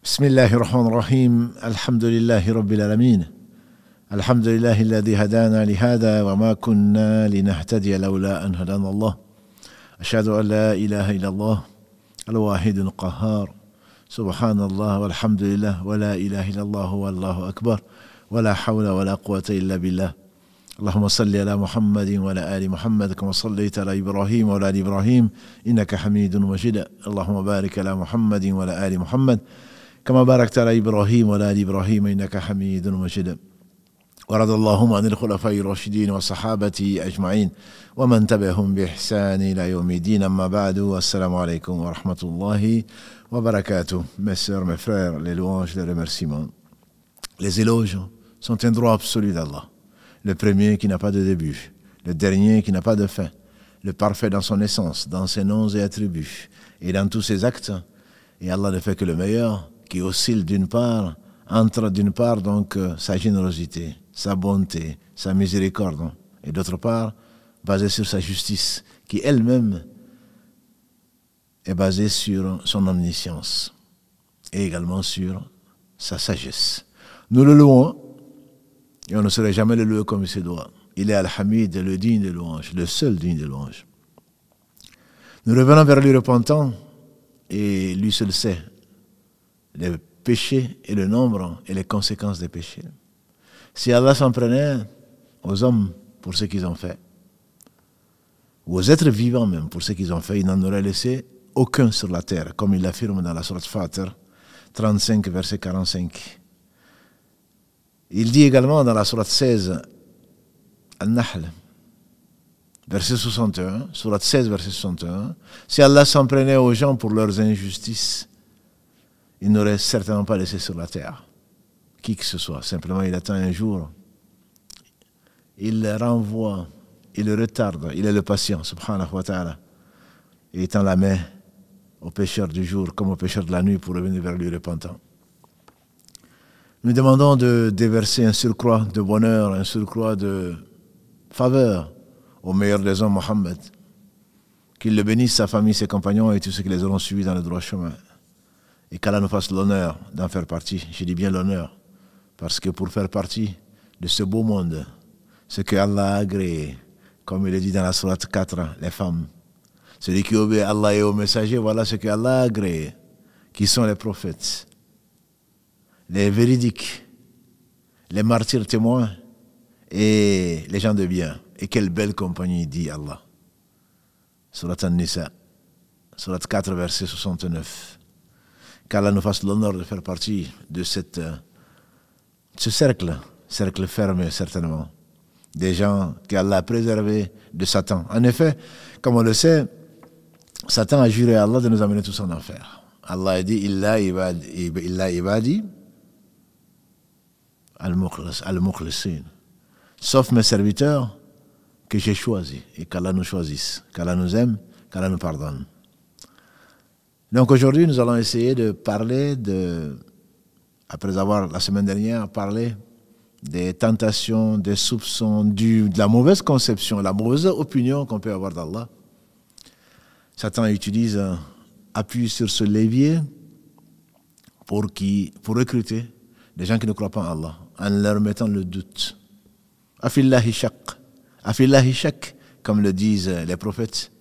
بسم الله الرحمن الرحيم الحمد لله رب العالمين الحمد لله الذي هدانا لهذا وما كنا لنهتدي لولا أن هدانا الله أشهد أن لا إله إلا الله الواحد القهار سبحان الله والحمد لله ولا إله إلا الله والله أكبر ولا حول ولا قوة إلا بالله اللهم صل على محمد وعلى آل محمد كما صليت على إبراهيم وعلى آل إبراهيم إنك حميد مجيد اللهم بارك على محمد وعلى آل محمد كما باركت على إبراهيم وعلى آل إبراهيم إنك حميد مجيد ورضى اللهم عن الخلفاء الراشدين والصحابة أجمعين ومن تبعهم بإحسان إلى يوم الدين أما بعد السلام عليكم ورحمة الله وبركاته. Mes sœurs, mes frères, les louanges, les remerciements, les éloges sont un droit absolu d'Allah. Le premier qui n'a pas de début, le dernier qui n'a pas de fin, le parfait dans son essence, dans ses noms et attributs et dans tous ses actes. Et Allah ne fait que le meilleur, qui oscille d'une part, entre d'une part donc sa générosité, sa bonté, sa miséricorde, et d'autre part, basée sur sa justice, qui elle-même est basée sur son omniscience, et également sur sa sagesse. Nous le louons, et on ne saurait jamais le louer comme il se doit. Il est Al-Hamid, le digne de louange, le seul digne de louange. Nous revenons vers lui repentant, et lui seul sait les péchés et le nombre et les conséquences des péchés. Si Allah s'en prenait aux hommes pour ce qu'ils ont fait, ou aux êtres vivants même pour ce qu'ils ont fait, il n'en aurait laissé aucun sur la terre, comme il l'affirme dans la sourate Fatir 35, verset 45. Il dit également dans la sourate 16, Al-Nahl, verset 61, sourate 16, verset 61, si Allah s'en prenait aux gens pour leurs injustices, il n'aurait certainement pas laissé sur la terre qui que ce soit. Simplement, il attend un jour, il renvoie, il le retarde, il est le patient, subhanahu wa ta'ala, et il tend la main aux pécheurs du jour comme aux pécheurs de la nuit pour revenir vers lui repentant. Nous demandons de déverser un surcroît de bonheur, un surcroît de faveur au meilleur des hommes, Mohammed, qu'il le bénisse, sa famille, ses compagnons et tous ceux qui les auront suivis dans le droit chemin. Et qu'Allah nous fasse l'honneur d'en faire partie. Je dis bien l'honneur, parce que pour faire partie de ce beau monde, ce que Allah a agréé, comme il est dit dans la sourate 4, les femmes, celui qui obéit à Allah et aux messagers, voilà ce que Allah a agréé, qui sont les prophètes, les véridiques, les martyrs témoins et les gens de bien. Et quelle belle compagnie, dit Allah. Sourate An-Nisa, sourate 4, verset 69. Qu'Allah nous fasse l'honneur de faire partie de ce cercle fermé certainement, des gens qu'Allah a préservés de Satan. En effet, comme on le sait, Satan a juré à Allah de nous amener tous en enfer. Allah a dit, Illa ibadi al-mukhlisin, sauf mes serviteurs que j'ai choisis, et qu'Allah nous choisisse, qu'Allah nous aime, qu'Allah nous pardonne. Donc aujourd'hui, nous allons essayer de parler après avoir la semaine dernière parlé des tentations, des soupçons, de la mauvaise conception, la mauvaise opinion qu'on peut avoir d'Allah. Satan appuie sur ce levier pour recruter des gens qui ne croient pas en Allah, en leur mettant le doute. Afillahi shak, comme le disent les prophètes,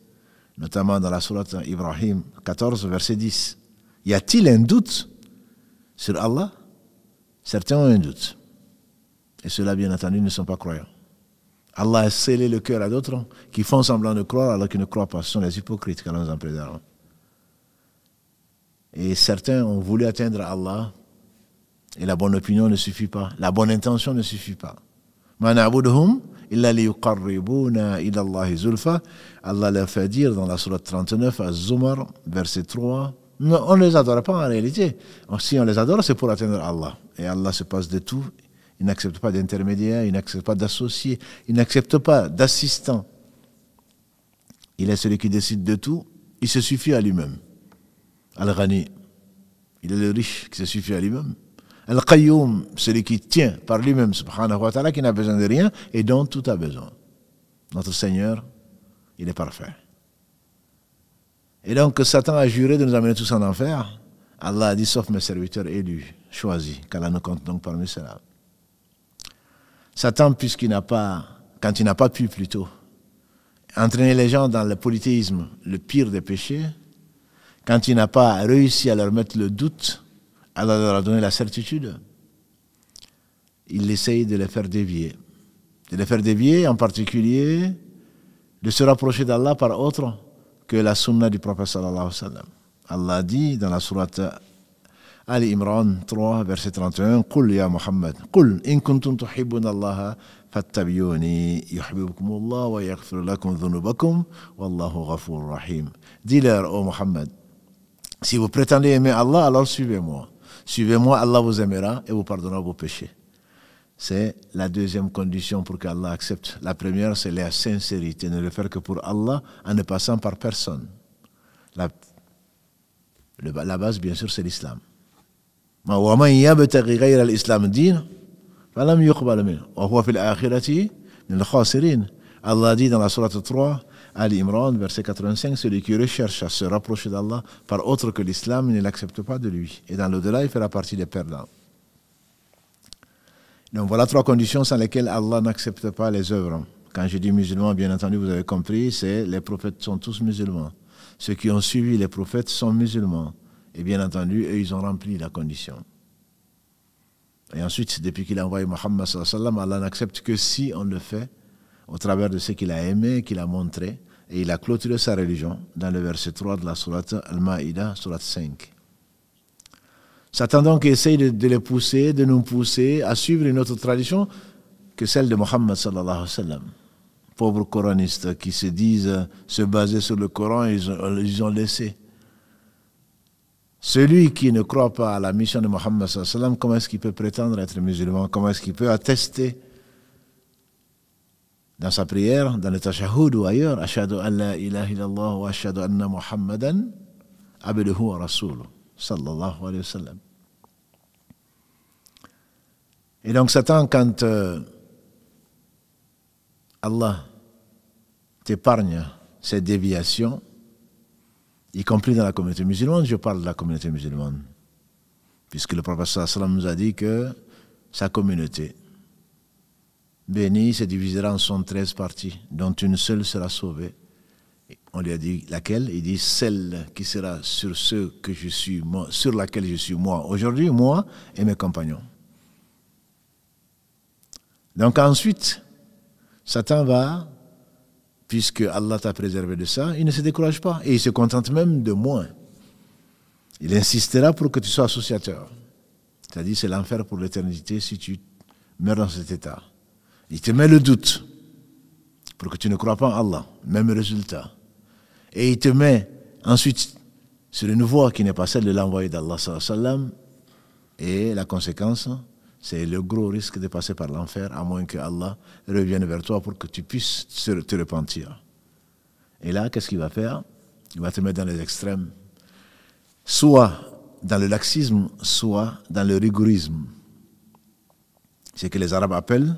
notamment dans la sourate Ibrahim 14, verset 10. Y a-t-il un doute sur Allah? Certains ont un doute. Et ceux-là, bien entendu, ne sont pas croyants. Allah a scellé le cœur à d'autres qui font semblant de croire alors qu'ils ne croient pas. Ce sont les hypocrites qu'Allah nous en préserve. Et certains ont voulu atteindre Allah et la bonne opinion ne suffit pas. La bonne intention ne suffit pas. Ma na'buduhum illa liyuqarribuna ila Allahi zulfa. Allah leur fait dire dans la sourate 39 à Zumar, verset 3, non, on ne les adore pas en réalité. Si on les adore, c'est pour atteindre Allah. Et Allah se passe de tout. Il n'accepte pas d'intermédiaire, il n'accepte pas d'associé, il n'accepte pas d'assistant. Il est celui qui décide de tout, il se suffit à lui-même. Al-Ghani, il est le riche qui se suffit à lui-même. Al-Qayyum, celui qui tient par lui-même, subhanahu wa ta'ala, qui n'a besoin de rien et dont tout a besoin. Notre Seigneur, il est parfait. Et donc Satan a juré de nous amener tous en enfer Allah a dit, sauf mes serviteurs élus, choisis, qu'Allah nous compte donc parmi ceux-là. Satan, quand il n'a pas pu plutôt, entraîner les gens dans le polythéisme, le pire des péchés, quand il n'a pas réussi à leur mettre le doute, Allah leur a donné la certitude, il essaye de les faire dévier. De les faire dévier, en particulier, de se rapprocher d'Allah par autre que la sunna du prophète sallallahu alayhi wa sallam. Allah dit dans la sourate Ali Imran 3, verset 31, Qul ya Muhammad, Qul in kuntum tuhibbuna Allah fattabi'uni yuhibbukumullah wa yaghfir lakum dhunubakum wallahu ghafurur rahim. Dis-leur, ô Muhammad, si vous prétendez aimer Allah, alors suivez-moi. Suivez-moi, Allah vous aimera et vous pardonnera vos péchés. C'est la deuxième condition pour qu'Allah accepte. La première, c'est la sincérité, ne le faire que pour Allah, en ne passant par personne. La base, bien sûr, c'est l'islam. وَمَنْ يَبْتَغِ غَيْرَ الْإِسْلَامِ دِينَ فَلَمْ يُقْبَلْ مِنْهُ وَهُوَ فِي الْآخِرَةِ مِنَ الْخَاسِرِينَ. Allah dit dans la sourate 3, Ali Imran, verset 85, celui qui recherche à se rapprocher d'Allah par autre que l'islam, il ne l'accepte pas de lui. Et dans l'au-delà, il fera partie des perdants. Donc voilà 3 conditions sans lesquelles Allah n'accepte pas les œuvres. Quand je dis musulmans, bien entendu, vous avez compris, c'est les prophètes sont tous musulmans. Ceux qui ont suivi les prophètes sont musulmans. Et bien entendu, eux, ils ont rempli la condition. Et ensuite, depuis qu'il a envoyé Muhammad sallallahu alayhi wa sallam, Allah n'accepte que si on le fait au travers de ce qu'il a aimé, qu'il a montré. Et il a clôturé sa religion dans le verset 3 de la sourate Al-Ma'ida, sourate 5. Satan donc essaye de les pousser, de nous pousser à suivre une autre tradition que celle de Muhammad sallallahu alayhi wa sallam. Pauvres coranistes qui se disent se baser sur le Coran, ils ont laissé. Celui qui ne croit pas à la mission de Muhammad sallallahu alayhi wa sallam, comment est-ce qu'il peut prétendre être musulman? Comment est-ce qu'il peut attester dans sa prière, dans le tashahhud ou ailleurs, ashhadu an la ilaha illallah wa ashhadu anna Muhammadan abduhu wa rasuluhu sallallahu alayhi wa sallam. Et donc Satan, quand Allah t'épargne ces déviations, y compris dans la communauté musulmane, je parle de la communauté musulmane, puisque le prophète sallallahu alayhi wa sallam nous a dit que sa communauté bénie se divisera en 73 parties, dont une seule sera sauvée. On lui a dit laquelle? Il dit celle qui sera sur ce que je suis, moi, sur laquelle je suis moi aujourd'hui, moi et mes compagnons. Donc ensuite, Satan va, puisque Allah t'a préservé de ça, il ne se décourage pas et il se contente même de moins. Il insistera pour que tu sois associateur. C'est-à-dire c'est l'enfer pour l'éternité si tu meurs dans cet état. Il te met le doute pour que tu ne crois pas en Allah, même résultat. Et il te met ensuite sur une voie qui n'est pas celle de l'envoyé d'Allah sallallahu alayhi wa sallam. Et la conséquence, c'est le gros risque de passer par l'enfer, à moins que Allah revienne vers toi pour que tu puisses te repentir. Et là, qu'est-ce qu'il va faire? Il va te mettre dans les extrêmes, soit dans le laxisme, soit dans le rigorisme. C'est ce que les Arabes appellent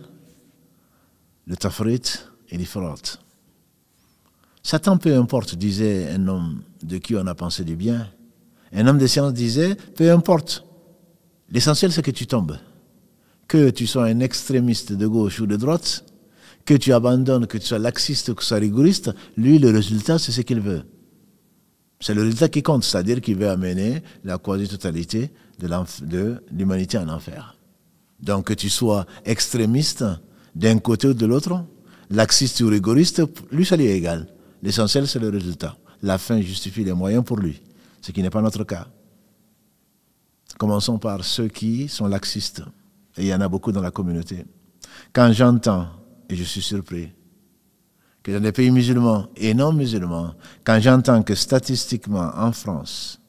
le tafrit et l'ifrat. Satan, peu importe, disait un homme de qui on a pensé du bien. Un homme de science disait, peu importe, l'essentiel c'est que tu tombes. Que tu sois un extrémiste de gauche ou de droite, que tu abandonnes, que tu sois laxiste ou que tu sois rigoriste, lui, le résultat, c'est ce qu'il veut. C'est le résultat qui compte, c'est-à-dire qu'il veut amener la quasi-totalité de l'humanité en enfer. Donc que tu sois extrémiste d'un côté ou de l'autre, laxiste ou rigoriste, lui, ça lui est égal. L'essentiel, c'est le résultat. La fin justifie les moyens pour lui, ce qui n'est pas notre cas. Commençons par ceux qui sont laxistes. Et il y en a beaucoup dans la communauté. Quand j'entends, et je suis surpris, que dans les pays musulmans et non musulmans, quand j'entends que statistiquement en France,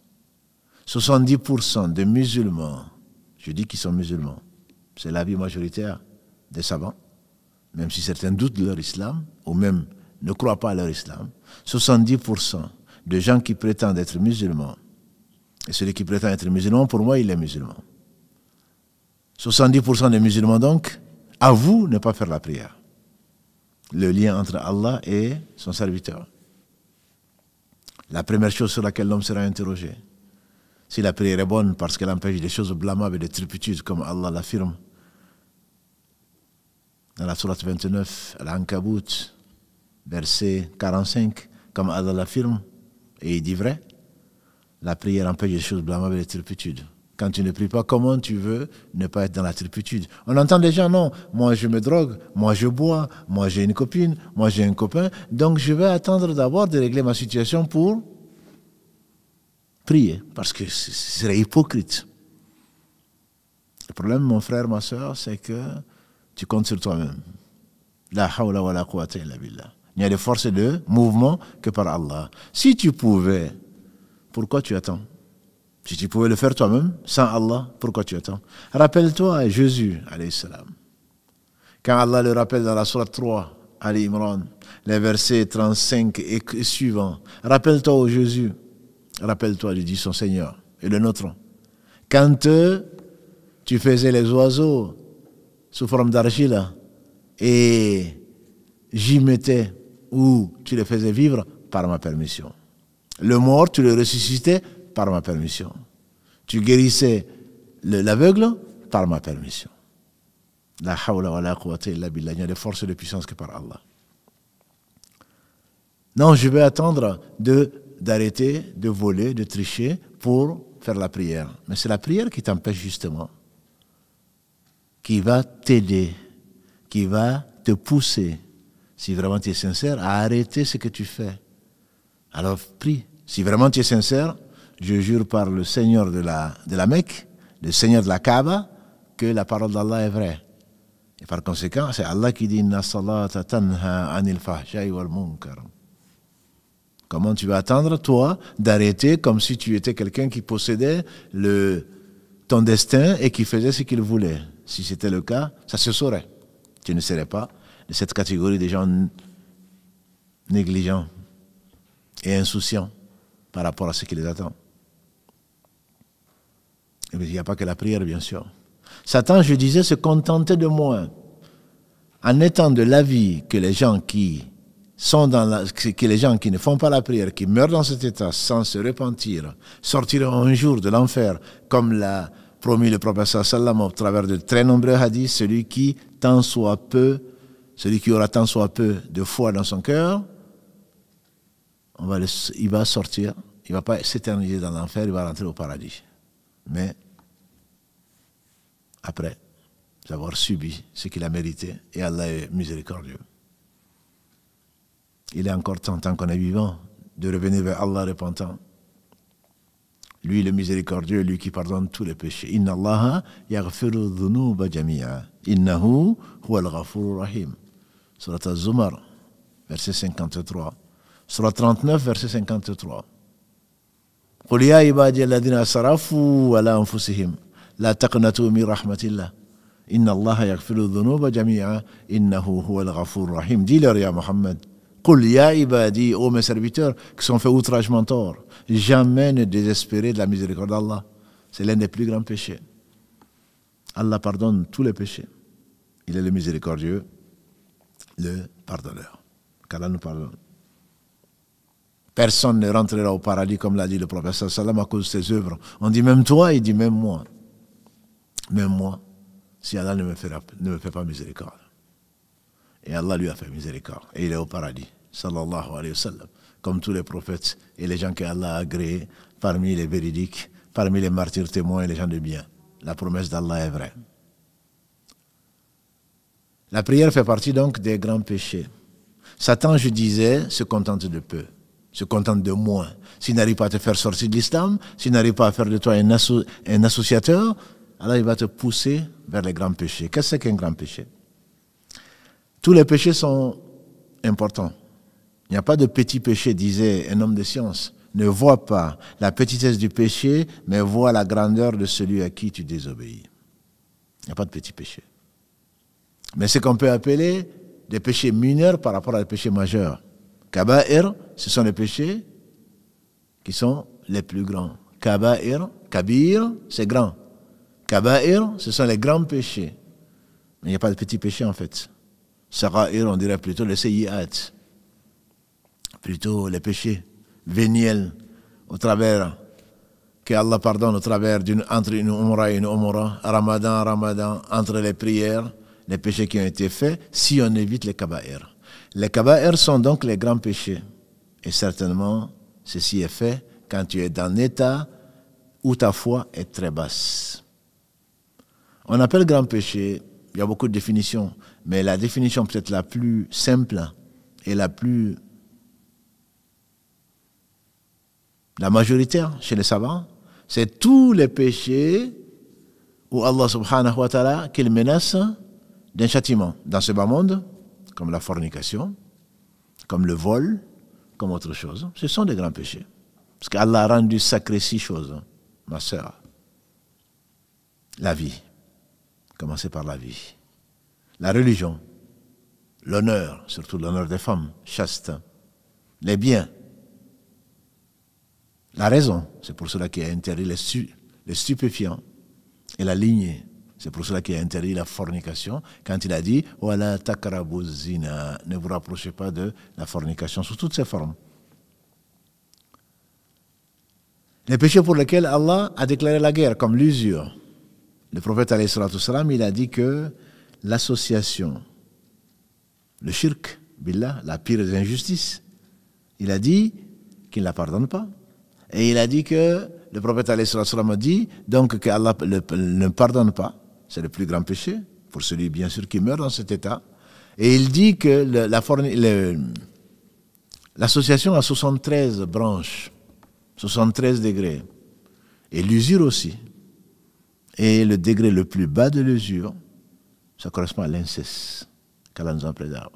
70% des musulmans, je dis qu'ils sont musulmans, c'est l'avis majoritaire des savants, même si certains doutent de leur islam, ou même ne croient pas à leur islam, 70% de gens qui prétendent être musulmans, et celui qui prétend être musulman, pour moi, il est musulman. 70% des musulmans, donc, avouent ne pas faire la prière. Le lien entre Allah et son serviteur. La première chose sur laquelle l'homme sera interrogé, Si la prière est bonne parce qu'elle empêche des choses blâmables et des turpitudes, comme Allah l'affirme dans la sourate 29, Al-Ankabut, verset 45, comme Allah l'affirme, et il dit vrai, la prière empêche des choses blâmables et des turpitudes. Quand tu ne pries pas, comment tu veux ne pas être dans la turpitude? On entend des gens, non, moi je me drogue, moi je bois, moi j'ai une copine, moi j'ai un copain, donc je vais attendre d'abord de régler ma situation pour prier, parce que ce serait hypocrite. Le problème, mon frère, ma soeur, c'est que tu comptes sur toi-même. La hawla wa la quwwata illa billah. Il n'y a de force et de mouvement que par Allah. Si tu pouvais, pourquoi tu attends? Si tu pouvais le faire toi-même, sans Allah, pourquoi tu attends? Rappelle-toi Jésus, alayhi salam. Quand Allah le rappelle dans la sourate 3, Ali Imran, les versets 35 et suivants, rappelle-toi au Jésus, rappelle-toi, lui dit son Seigneur, et le nôtre. Quand tu faisais les oiseaux sous forme d'argile et j'y mettais ou tu les faisais vivre par ma permission. Le mort, tu le ressuscitais par ma permission. Tu guérissais l'aveugle par ma permission. La hawla wa la quwwata illa billah. Il n'y a de force et de puissance que par Allah. Non, je vais attendre d'arrêter de voler, de tricher pour faire la prière. Mais c'est la prière qui t'empêche justement, qui va t'aider, qui va te pousser, si vraiment tu es sincère, à arrêter ce que tu fais. Alors prie. Si vraiment tu es sincère, je jure par le Seigneur de la Mecque, le Seigneur de la Kaaba, que la parole d'Allah est vraie. Et par conséquent, c'est Allah qui dit « Inna salata tanha anil fahsha'i wal munkar ». Comment tu vas attendre, toi, d'arrêter comme si tu étais quelqu'un qui possédait ton destin et qui faisait ce qu'il voulait? Si c'était le cas, ça se saurait. Tu ne serais pas de cette catégorie de gens négligents et insouciants par rapport à ce qui les attend. Et il n'y a pas que la prière, bien sûr. Satan, je disais, se contentait de moins. En étant de l'avis que les gens qui ne font pas la prière, qui meurent dans cet état sans se repentir, sortiront un jour de l'enfer, comme l'a promis le prophète sallam au travers de très nombreux hadiths, celui qui aura tant soit peu de foi dans son cœur, il va sortir, il ne va pas s'éterniser dans l'enfer, il va rentrer au paradis. Mais après avoir subi ce qu'il a mérité, et Allah est miséricordieux. Il est encore temps, tant qu'on est vivant, de revenir vers Allah repentant. Lui, le miséricordieux, lui qui pardonne tous les péchés. Inna Allaha yaghfiru dhunuba jami'a. Innahu huwal ghafurur rahim. Surat Az-Zumar, verset 53. Surat 39, verset 53. Qul ya ibadi alladhina asrafu ala anfusihim la taqnatu min rahmatillah. Inna Allaha yaghfiru dhunuba jami'a. Innahu huwal ghafurur rahim. Dis-leur, ya Muhammad. Qul ya ibadi, ô mes serviteurs qui sont fait outragement tort, jamais ne désespérez de la miséricorde d'Allah. C'est l'un des plus grands péchés. Allah pardonne tous les péchés. Il est le miséricordieux, le pardonneur. Qu'Allah nous pardonne. Personne ne rentrera au paradis, comme l'a dit le prophète sallam, à cause de ses œuvres. On dit même toi, il dit même moi. Même moi, si Allah ne me fait pas miséricorde. Et Allah lui a fait miséricorde. Et il est au paradis, sallallahu alayhi wa sallam. Comme tous les prophètes et les gens qu'Allah a agréés, parmi les véridiques, parmi les martyrs témoins et les gens de bien. La promesse d'Allah est vraie. La prière fait partie donc des grands péchés. Satan, je disais, se contente de peu, se contente de moins. S'il n'arrive pas à te faire sortir de l'islam, s'il n'arrive pas à faire de toi un associateur, alors il va te pousser vers les grands péchés. Qu'est-ce qu'un grand péché? Tous les péchés sont importants. Il n'y a pas de petit péché, disait un homme de science. Ne vois pas la petitesse du péché, mais vois la grandeur de celui à qui tu désobéis. Il n'y a pas de petit péché. Mais ce qu'on peut appeler des péchés mineurs par rapport à des péchés majeurs. Kaba'ir, ce sont les péchés qui sont les plus grands. Kaba'ir, kabir, c'est grand. Kaba'ir, ce sont les grands péchés. Mais il n'y a pas de petits péchés en fait. Sara'ir, on dirait plutôt les sayyi'at, plutôt les péchés véniels au travers qu'Allah pardonne au travers entre une Umrah et une Umrah, Ramadan, entre les prières, les péchés qui ont été faits, si on évite les kaba'ir. Les kaba'ir sont donc les grands péchés. Et certainement, ceci est fait quand tu es dans un état où ta foi est très basse. On appelle grand péché, il y a beaucoup de définitions, mais la définition peut-être la plus simple et la majoritaire chez les savants, c'est tous les péchés où Allah subhanahu wa ta'ala qu'il menace d'un châtiment dans ce bas monde, comme la fornication, comme le vol, comme autre chose. Ce sont des grands péchés. Parce qu'Allah a rendu sacré 6 choses, ma sœur. La vie. Commencez par la vie. La religion. L'honneur, surtout l'honneur des femmes, chaste. Les biens. La raison, c'est pour cela qu'il a interdit les stupéfiants. Et la lignée, c'est pour cela qu'il a interdit la fornication. Quand il a dit « Wala takrabu zina » ne vous rapprochez pas de la fornication sous toutes ses formes. Les péchés pour lesquels Allah a déclaré la guerre, comme l'usure. Le prophète alayhi salatu salam, il a dit que l'association, le shirk, billah, la pire des injustices, il a dit qu'il ne la pardonne pas. Et il a dit que, le prophète alayhi salatu salam a dit, donc que Allah ne pardonne pas, c'est le plus grand péché, pour celui bien sûr qui meurt dans cet état. Et il dit que l'association a 73 branches, 73 degrés, et l'usure aussi. Et le degré le plus bas de l'usure, ça correspond à l'inceste qu'Allah nous en préserve.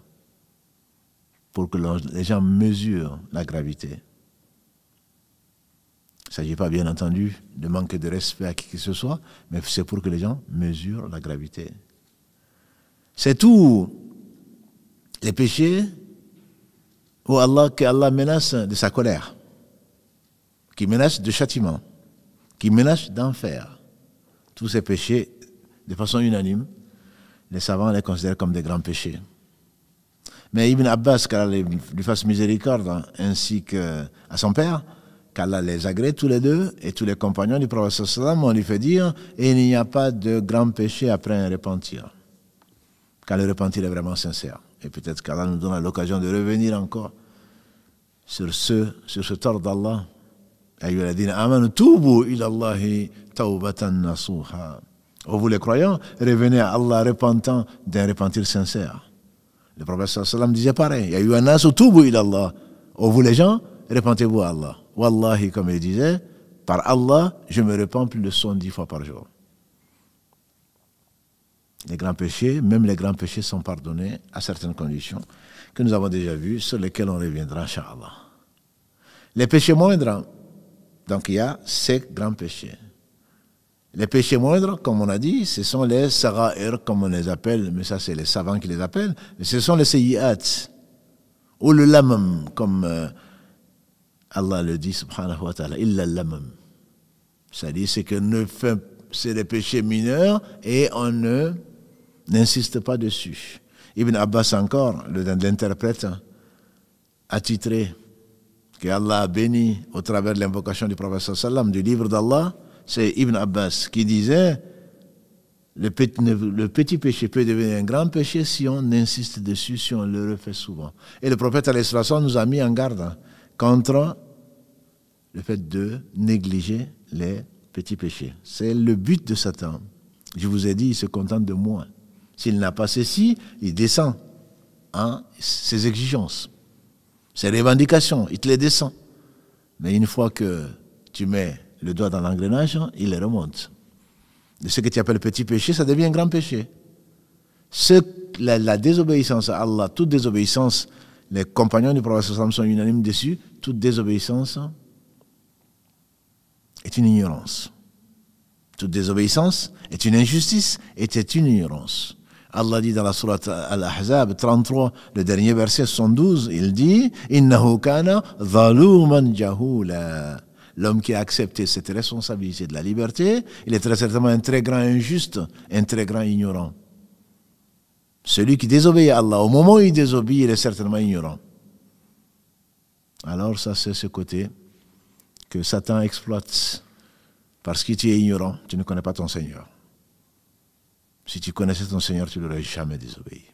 Pour que les gens mesurent la gravité. Il ne s'agit pas bien entendu de manquer de respect à qui que ce soit, mais c'est pour que les gens mesurent la gravité. C'est tout les péchés où Allah menace de sa colère, qui menace de châtiment, qui menace d'enfer. Tous ces péchés, de façon unanime, les savants les considèrent comme des grands péchés. Mais Ibn Abbas, qu'Allah lui fasse miséricorde, ainsi qu'à son père, qu'Allah les agrée tous les deux, et tous les compagnons du prophète sallam, on lui fait dire, il n'y a pas de grand péché après un repentir. Quand le repentir est vraiment sincère. Et peut-être qu'Allah nous donne l'occasion de revenir encore sur ce tort d'Allah. Oh, vous les croyants, revenez à Allah repentant d'un repentir sincère. Le prophète sallam disait pareil. Oh, vous les gens, repentez-vous à Allah. Wallahi, comme il disait, par Allah, je me repens plus de 110 fois par jour. Les grands péchés, même les grands péchés sont pardonnés à certaines conditions que nous avons déjà vues, sur lesquelles on reviendra, Inch'Allah. Les péchés moindres, donc il y a ces grands péchés. Les péchés moindres, comme on a dit, ce sont les sara'ir, comme on les appelle, mais ça c'est les savants qui les appellent, mais ce sont les sayyi'at, ou le lamam, comme Allah le dit, subhanahu wa ta'ala, illa lamam. C'est-à-dire, c'est des péchés mineurs et on n'insiste pas dessus. Ibn Abbas encore, l'interprète, attitré, que Allah a béni au travers de l'invocation du prophète sallam du livre d'Allah, c'est Ibn Abbas qui disait le petit péché peut devenir un grand péché si on insiste dessus, si on le refait souvent. Et le prophète alayhi salam nous a mis en garde contre le fait de négliger les petits péchés. C'est le but de Satan. Je vous ai dit, il se contente de moins. S'il n'a pas ceci, il descend ses exigences, ses revendications, il te les descend. Mais une fois que tu mets le doigt dans l'engrenage, il les remonte. De ce que tu appelles petit péché, ça devient un grand péché. La désobéissance à Allah, toute désobéissance, les compagnons du prophète sont unanimes dessus, toute désobéissance est une ignorance. Toute désobéissance est une injustice et est une ignorance. Allah dit dans la sourate Al-Ahzab 33, le dernier verset 72, il dit « Innahu kana zaluman jahula » L'homme qui a accepté cette responsabilité de la liberté, il est très certainement un très grand injuste, un très grand ignorant. Celui qui désobéit à Allah, au moment où il désobéit, il est certainement ignorant. Alors ça, c'est ce côté que Satan exploite Parce que tu es ignorant, tu ne connais pas ton Seigneur. Si tu connaissais ton Seigneur, tu ne l'aurais jamais désobéi.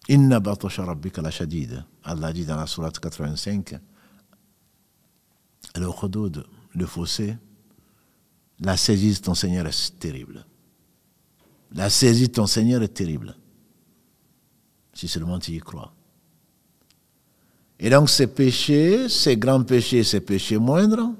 Inna batasha rabbika la shadid. Allah dit dans la sourate 85, le khudoud, le fossé, la saisie de ton Seigneur est terrible. La saisie de ton Seigneur est terrible. Si seulement tu y crois. Et donc ces péchés, ces grands péchés, ces péchés moindres,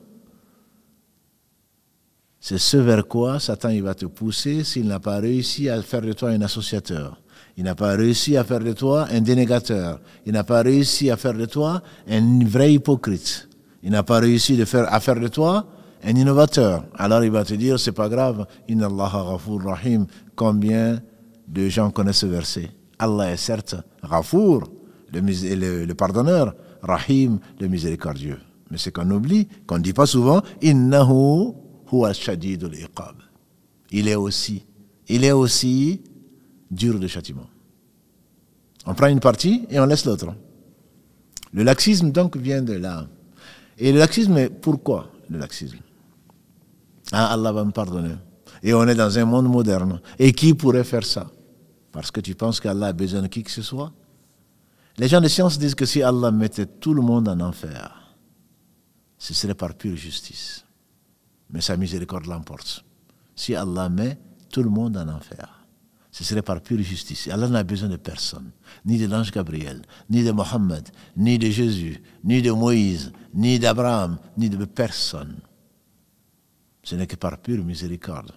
c'est ce vers quoi Satan il va te pousser s'il n'a pas réussi à faire de toi un associateur. Il n'a pas réussi à faire de toi un dénégateur. Il n'a pas réussi à faire de toi un vrai hypocrite. Il n'a pas réussi à faire de toi un innovateur. Alors il va te dire, c'est pas grave, Inna Allaha Ghafour Rahim. Combien de gens connaissent ce verset? Allah est certes Ghafour, le pardonneur, Rahim, le miséricordieux. Mais c'est qu'on oublie, qu'on ne dit pas souvent, Innahu huwa shadidul iqab. Il est aussi dur de châtiment. On prend une partie et on laisse l'autre. Le laxisme donc vient de là. Et le laxisme, pourquoi le laxisme? Ah, Allah va me pardonner. Et on est dans un monde moderne. Et qui pourrait faire ça? Parce que tu penses qu'Allah a besoin de qui que ce soit? Les gens de science disent que si Allah mettait tout le monde en enfer, ce serait par pure justice. Mais sa miséricorde l'emporte. Si Allah met tout le monde en enfer, ce serait par pure justice. Allah n'a besoin de personne, ni de l'ange Gabriel, ni de Mohammed, ni de Jésus, ni de Moïse, ni d'Abraham, ni de personne. Ce n'est que par pure miséricorde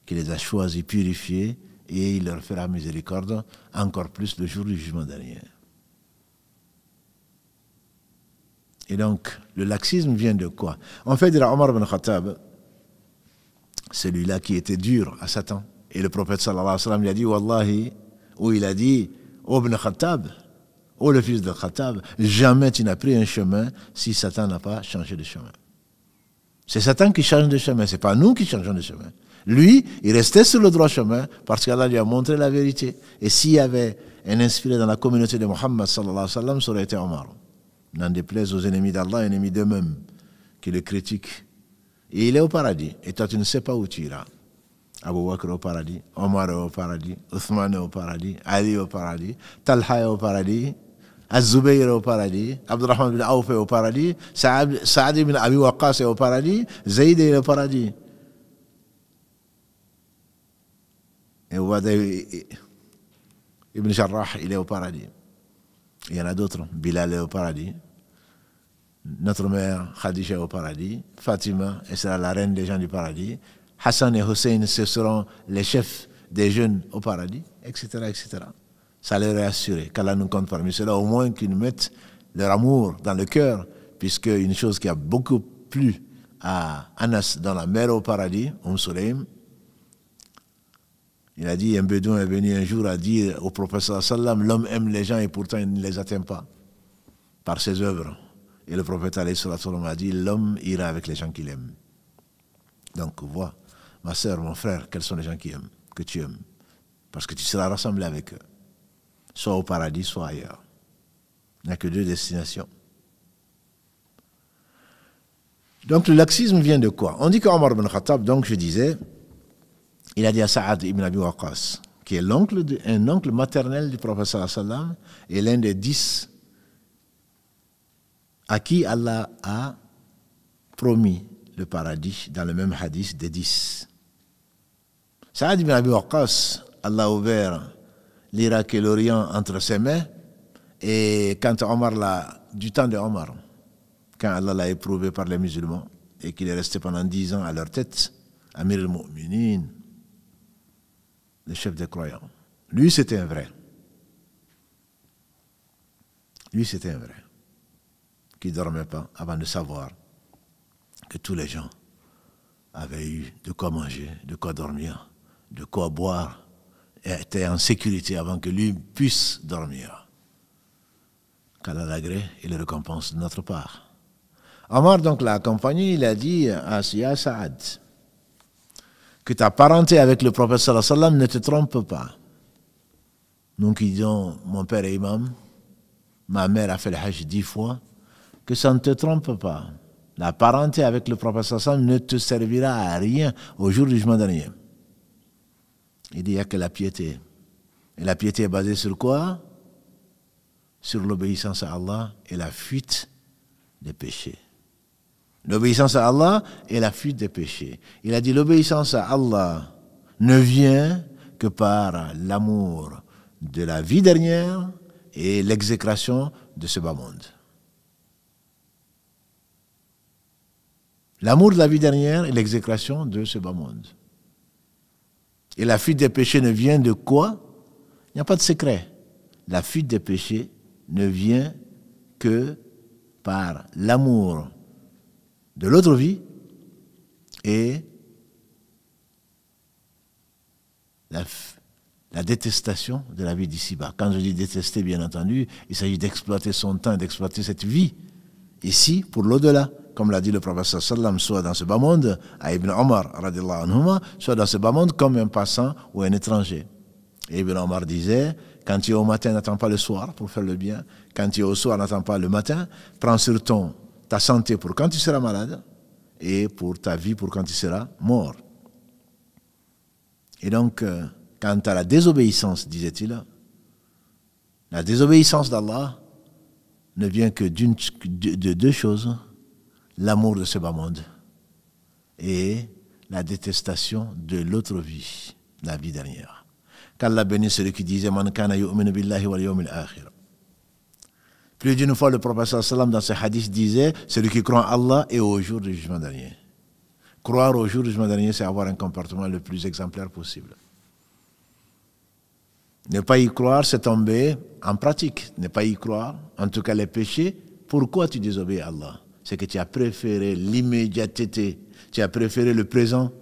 qu'il les a choisis, purifiés, et il leur fera miséricorde encore plus le jour du jugement dernier. Et donc, le laxisme vient de quoi? En fait, il y a Omar ibn Khattab, celui-là qui était dur à Satan. Et le prophète sallallahu alayhi wa sallam lui a dit, Wallahi, ou il a dit, ô ibn Khattab, ô le fils de Khattab, jamais tu n'as pris un chemin si Satan n'a pas changé de chemin. C'est Satan qui change de chemin, ce n'est pas nous qui changeons de chemin. Lui, il restait sur le droit chemin parce qu'Allah lui a montré la vérité. Et s'il y avait un inspiré dans la communauté de Muhammad sallallahu alayhi wa sallam, ça aurait été Omar. N'en déplaise aux ennemis d'Allah, ennemis d'eux-mêmes, qui le critiquent. Et il est au paradis. Et toi, tu ne sais pas où tu iras. Abu Bakr au paradis, Omar est au paradis, Uthman est au paradis, Ali est au paradis, Talha est au paradis, Az-Zubayr est au paradis, Abdurrahman bin Awf est au paradis, Saad ibn Abi Waqqas est au paradis, Zayd est au paradis. Et Ouada ibn Jarrah, il est au paradis. Il y en a d'autres. Bilal est au paradis. Notre mère Khadija est au paradis. Fatima, elle sera la reine des gens du paradis. Hassan et Hussein, ce seront les chefs des jeunes au paradis, etc., etc. Ça leur est assuré qu'Allah nous compte parmi ceux-là, au moins qu'ils mettent leur amour dans le cœur, puisque une chose qui a beaucoup plu à Anas dans la mer au paradis, Sulaym, il a dit, un bédouin est venu un jour à dire au prophète sallam, l'homme aime les gens et pourtant il ne les atteint pas par ses œuvres. Et le prophète sallam a dit, l'homme ira avec les gens qu'il aime. Donc vois, ma soeur, mon frère, quels sont les gens que tu aimes. Parce que tu seras rassemblé avec eux. Soit au paradis, soit ailleurs. Il n'y a que deux destinations. Donc le laxisme vient de quoi? On dit qu'Omar ibn Khattab, donc je disais, il a dit à Saad ibn Abi Waqqas, qui est un oncle maternel du prophète sallallahu alayhi wa sallam, et l'un des 10 à qui Allah a promis le paradis dans le même hadith des 10. Saad ibn Abi Waqqas, Allah a ouvert l'Irak et l'Orient entre ses mains, et quand du temps de Omar, quand Allah l'a éprouvé par les musulmans, et qu'il est resté pendant 10 ans à leur tête, Amir al-Mu'minin, le chef des croyants. Lui, c'était un vrai. Lui, c'était un vrai. Qui ne dormait pas avant de savoir que tous les gens avaient eu de quoi manger, de quoi dormir, de quoi boire, et étaient en sécurité avant que lui puisse dormir. Qu'Allah l'agrée et le récompense de notre part. Omar donc l'a accompagné, il a dit à Saad, que ta parenté avec le prophète sallallahu alayhi wa sallam ne te trompe pas. Donc ils disent, mon père est imam, ma mère a fait le hajj 10 fois, que ça ne te trompe pas. La parenté avec le prophète sallam ne te servira à rien au jour du jugement dernier. Il dit, il n'y a que la piété. Et la piété est basée sur quoi? Sur l'obéissance à Allah et la fuite des péchés. L'obéissance à Allah et la fuite des péchés. Il a dit, l'obéissance à Allah ne vient que par l'amour de la vie dernière et l'exécration de ce bas monde. L'amour de la vie dernière et l'exécration de ce bas monde. Et la fuite des péchés ne vient de quoi? Il n'y a pas de secret. La fuite des péchés ne vient que par l'amour de l'autre vie et la détestation de la vie d'ici-bas. Quand je dis détester, bien entendu, il s'agit d'exploiter son temps, d'exploiter cette vie ici pour l'au-delà. Comme l'a dit le prophète sallam, soit dans ce bas monde, à Ibn Omar, radiallahu anhuma, soit dans ce bas monde comme un passant ou un étranger. Et Ibn Omar disait, quand tu es au matin, n'attends pas le soir pour faire le bien. Quand tu es au soir, n'attends pas le matin. Prends sur ta santé pour quand tu seras malade et pour ta vie pour quand tu seras mort. Et donc, quant à la désobéissance, disait-il, la désobéissance d'Allah ne vient que de deux choses, l'amour de ce bas monde et la détestation de l'autre vie, la vie dernière. Qu'Allah bénisse celui qui disait Man kana yu'minu billahi wal yawmil akhir. Plus d'une fois, le prophète sallam dans ce hadith disait celui qui croit en Allah et au jour du jugement dernier. Croire au jour du jugement dernier, c'est avoir un comportement le plus exemplaire possible. Ne pas y croire, c'est tomber en pratique. Ne pas y croire, en tout cas les péchés. Pourquoi tu désobéis à Allah? C'est que tu as préféré l'immédiateté, tu as préféré le présent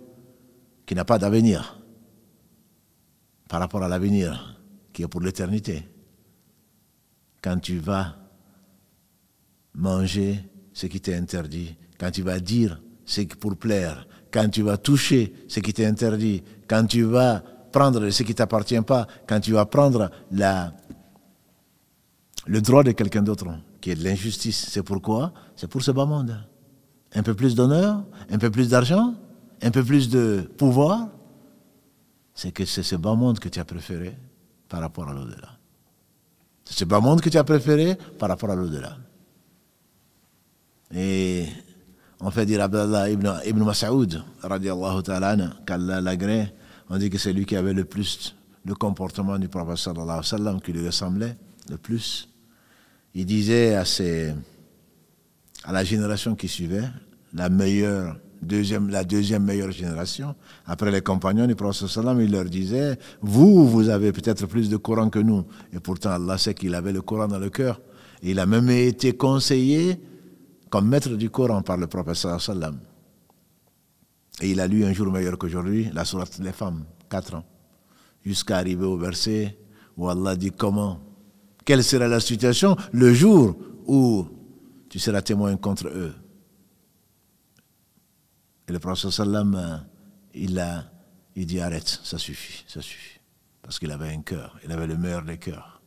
qui n'a pas d'avenir par rapport à l'avenir qui est pour l'éternité. Quand tu vas manger ce qui t'est interdit, quand tu vas dire ce qui pour plaire, quand tu vas toucher ce qui t'est interdit, quand tu vas prendre ce qui ne t'appartient pas, quand tu vas prendre le droit de quelqu'un d'autre, qui est de l'injustice. C'est pourquoi? C'est pour ce bas monde. Un peu plus d'honneur, un peu plus d'argent, un peu plus de pouvoir. C'est que c'est ce bas monde que tu as préféré par rapport à l'au-delà. C'est ce bas monde que tu as préféré par rapport à l'au-delà. Et on fait dire Abdallah ibn Mas'oud, radiallahu ta'ala, qu'Allah l'agrée, on dit que c'est lui qui avait le plus le comportement du prophète sallallahu alayhi wa sallam, qui lui ressemblait le plus. Il disait à la génération qui suivait, la deuxième meilleure génération, après les compagnons du prophète sallam, il leur disait, vous avez peut-être plus de Coran que nous. Et pourtant, Allah sait qu'il avait le Coran dans le cœur. Et il a même été conseillé comme maître du Coran par le prophète sallallahu alayhi wa sallam. Et il a lu un jour meilleur qu'aujourd'hui, la sourate des femmes, 4 ans, jusqu'à arriver au verset où Allah dit comment, quelle sera la situation le jour où tu seras témoin contre eux. Et le prophète sallam, il dit arrête, ça suffit. Parce qu'il avait un cœur, il avait le meilleur des cœurs.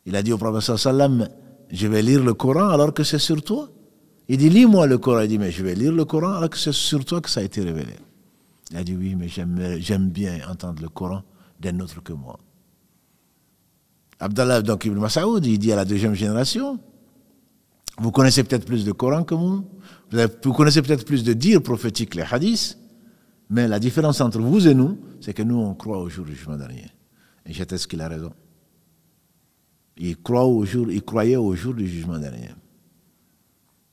Il a dit au prophète sallam, je vais lire le Coran alors que c'est sur toi. Il dit, lis-moi le Coran. Il dit, mais je vais lire le Coran alors que c'est sur toi que ça a été révélé. Il a dit, oui, mais j'aime bien entendre le Coran d'un autre que moi. Abdallah, donc Ibn Mas'oud, il dit à la deuxième génération, vous connaissez peut-être plus de Coran que moi, vous connaissez peut-être plus de dires prophétiques, les hadiths, mais la différence entre vous et nous, c'est que nous, on croit au jour du jugement dernier. Et j'atteste qu'il a raison. Il croyait au jour du jugement dernier.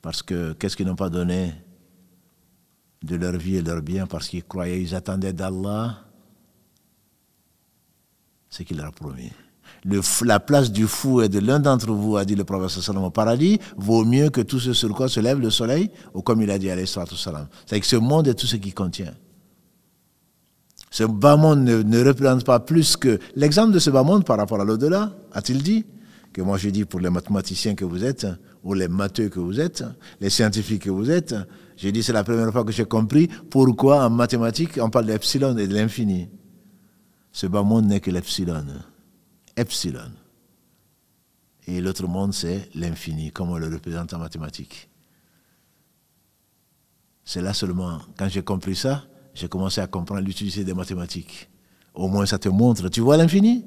Parce que, qu'est-ce qu'ils n'ont pas donné de leur vie et de leur bien? Parce qu'ils croyaient, ils attendaient d'Allah ce qu'il leur a promis. La place du fou et de l'un d'entre vous, a dit le prophète sallam au paradis, vaut mieux que tout ce sur quoi se lève le soleil, ou comme il a dit alayhi salatu wassalam. C'est que ce monde est tout ce qu'il contient. Ce bas monde ne représente pas plus que... L'exemple de ce bas monde par rapport à l'au-delà, a-t-il dit? Que moi je dis pour les mathématiciens que vous êtes, ou les matheux que vous êtes, les scientifiques que vous êtes, j'ai dit c'est la première fois que j'ai compris pourquoi en mathématiques on parle d'epsilon et de l'infini. Ce bas monde n'est que l'epsilon. Epsilon. Et l'autre monde c'est l'infini, comme on le représente en mathématiques. C'est là seulement, quand j'ai compris ça, j'ai commencé à comprendre l'utilité des mathématiques. Au moins ça te montre, tu vois l'infini?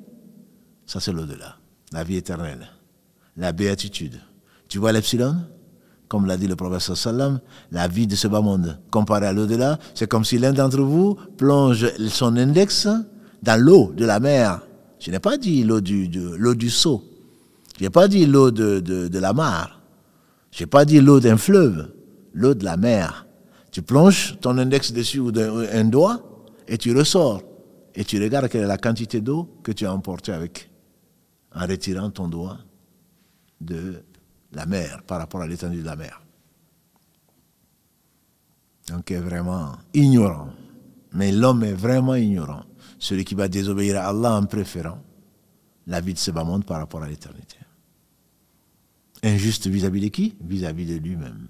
Ça c'est l'au-delà, la vie éternelle, la béatitude. Tu vois l'epsilon? Comme l'a dit le prophète sallam, la vie de ce bas monde, comparée à l'au-delà, c'est comme si l'un d'entre vous plonge son index dans l'eau de la mer. Je n'ai pas dit l'eau du seau. Je n'ai pas dit l'eau de la mare. Je n'ai pas dit l'eau d'un fleuve. L'eau de la mer. Tu plonges ton index dessus ou un doigt et tu ressors. Et tu regardes quelle est la quantité d'eau que tu as emportée avec, en retirant ton doigt de la mer par rapport à l'étendue de la mer. Donc, il est vraiment ignorant. Mais l'homme est vraiment ignorant. Celui qui va désobéir à Allah en préférant la vie de ce bas monde par rapport à l'éternité. Injuste vis-à-vis de qui? Vis-à-vis de lui-même.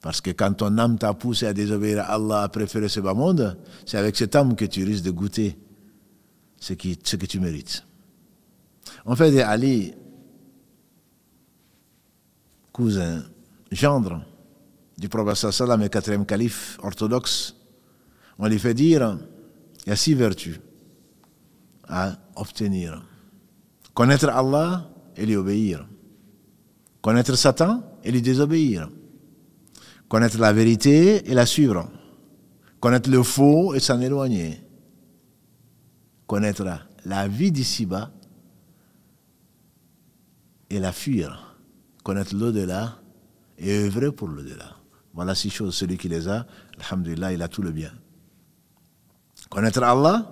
Parce que quand ton âme t'a poussé à désobéir à Allah, à préférer ce bas monde, c'est avec cette âme que tu risques de goûter ce que tu mérites. En fait, Ali, cousin, gendre du prophète sallam et quatrième calife orthodoxe, on lui fait dire, il y a 6 vertus à obtenir. Connaître Allah et lui obéir. Connaître Satan et lui désobéir. Connaître la vérité et la suivre. Connaître le faux et s'en éloigner. Connaître la vie d'ici-bas et la fuir. Connaître l'au-delà et œuvrer pour l'au-delà. Voilà 6 choses. Celui qui les a, alhamdulillah, il a tout le bien. Connaître Allah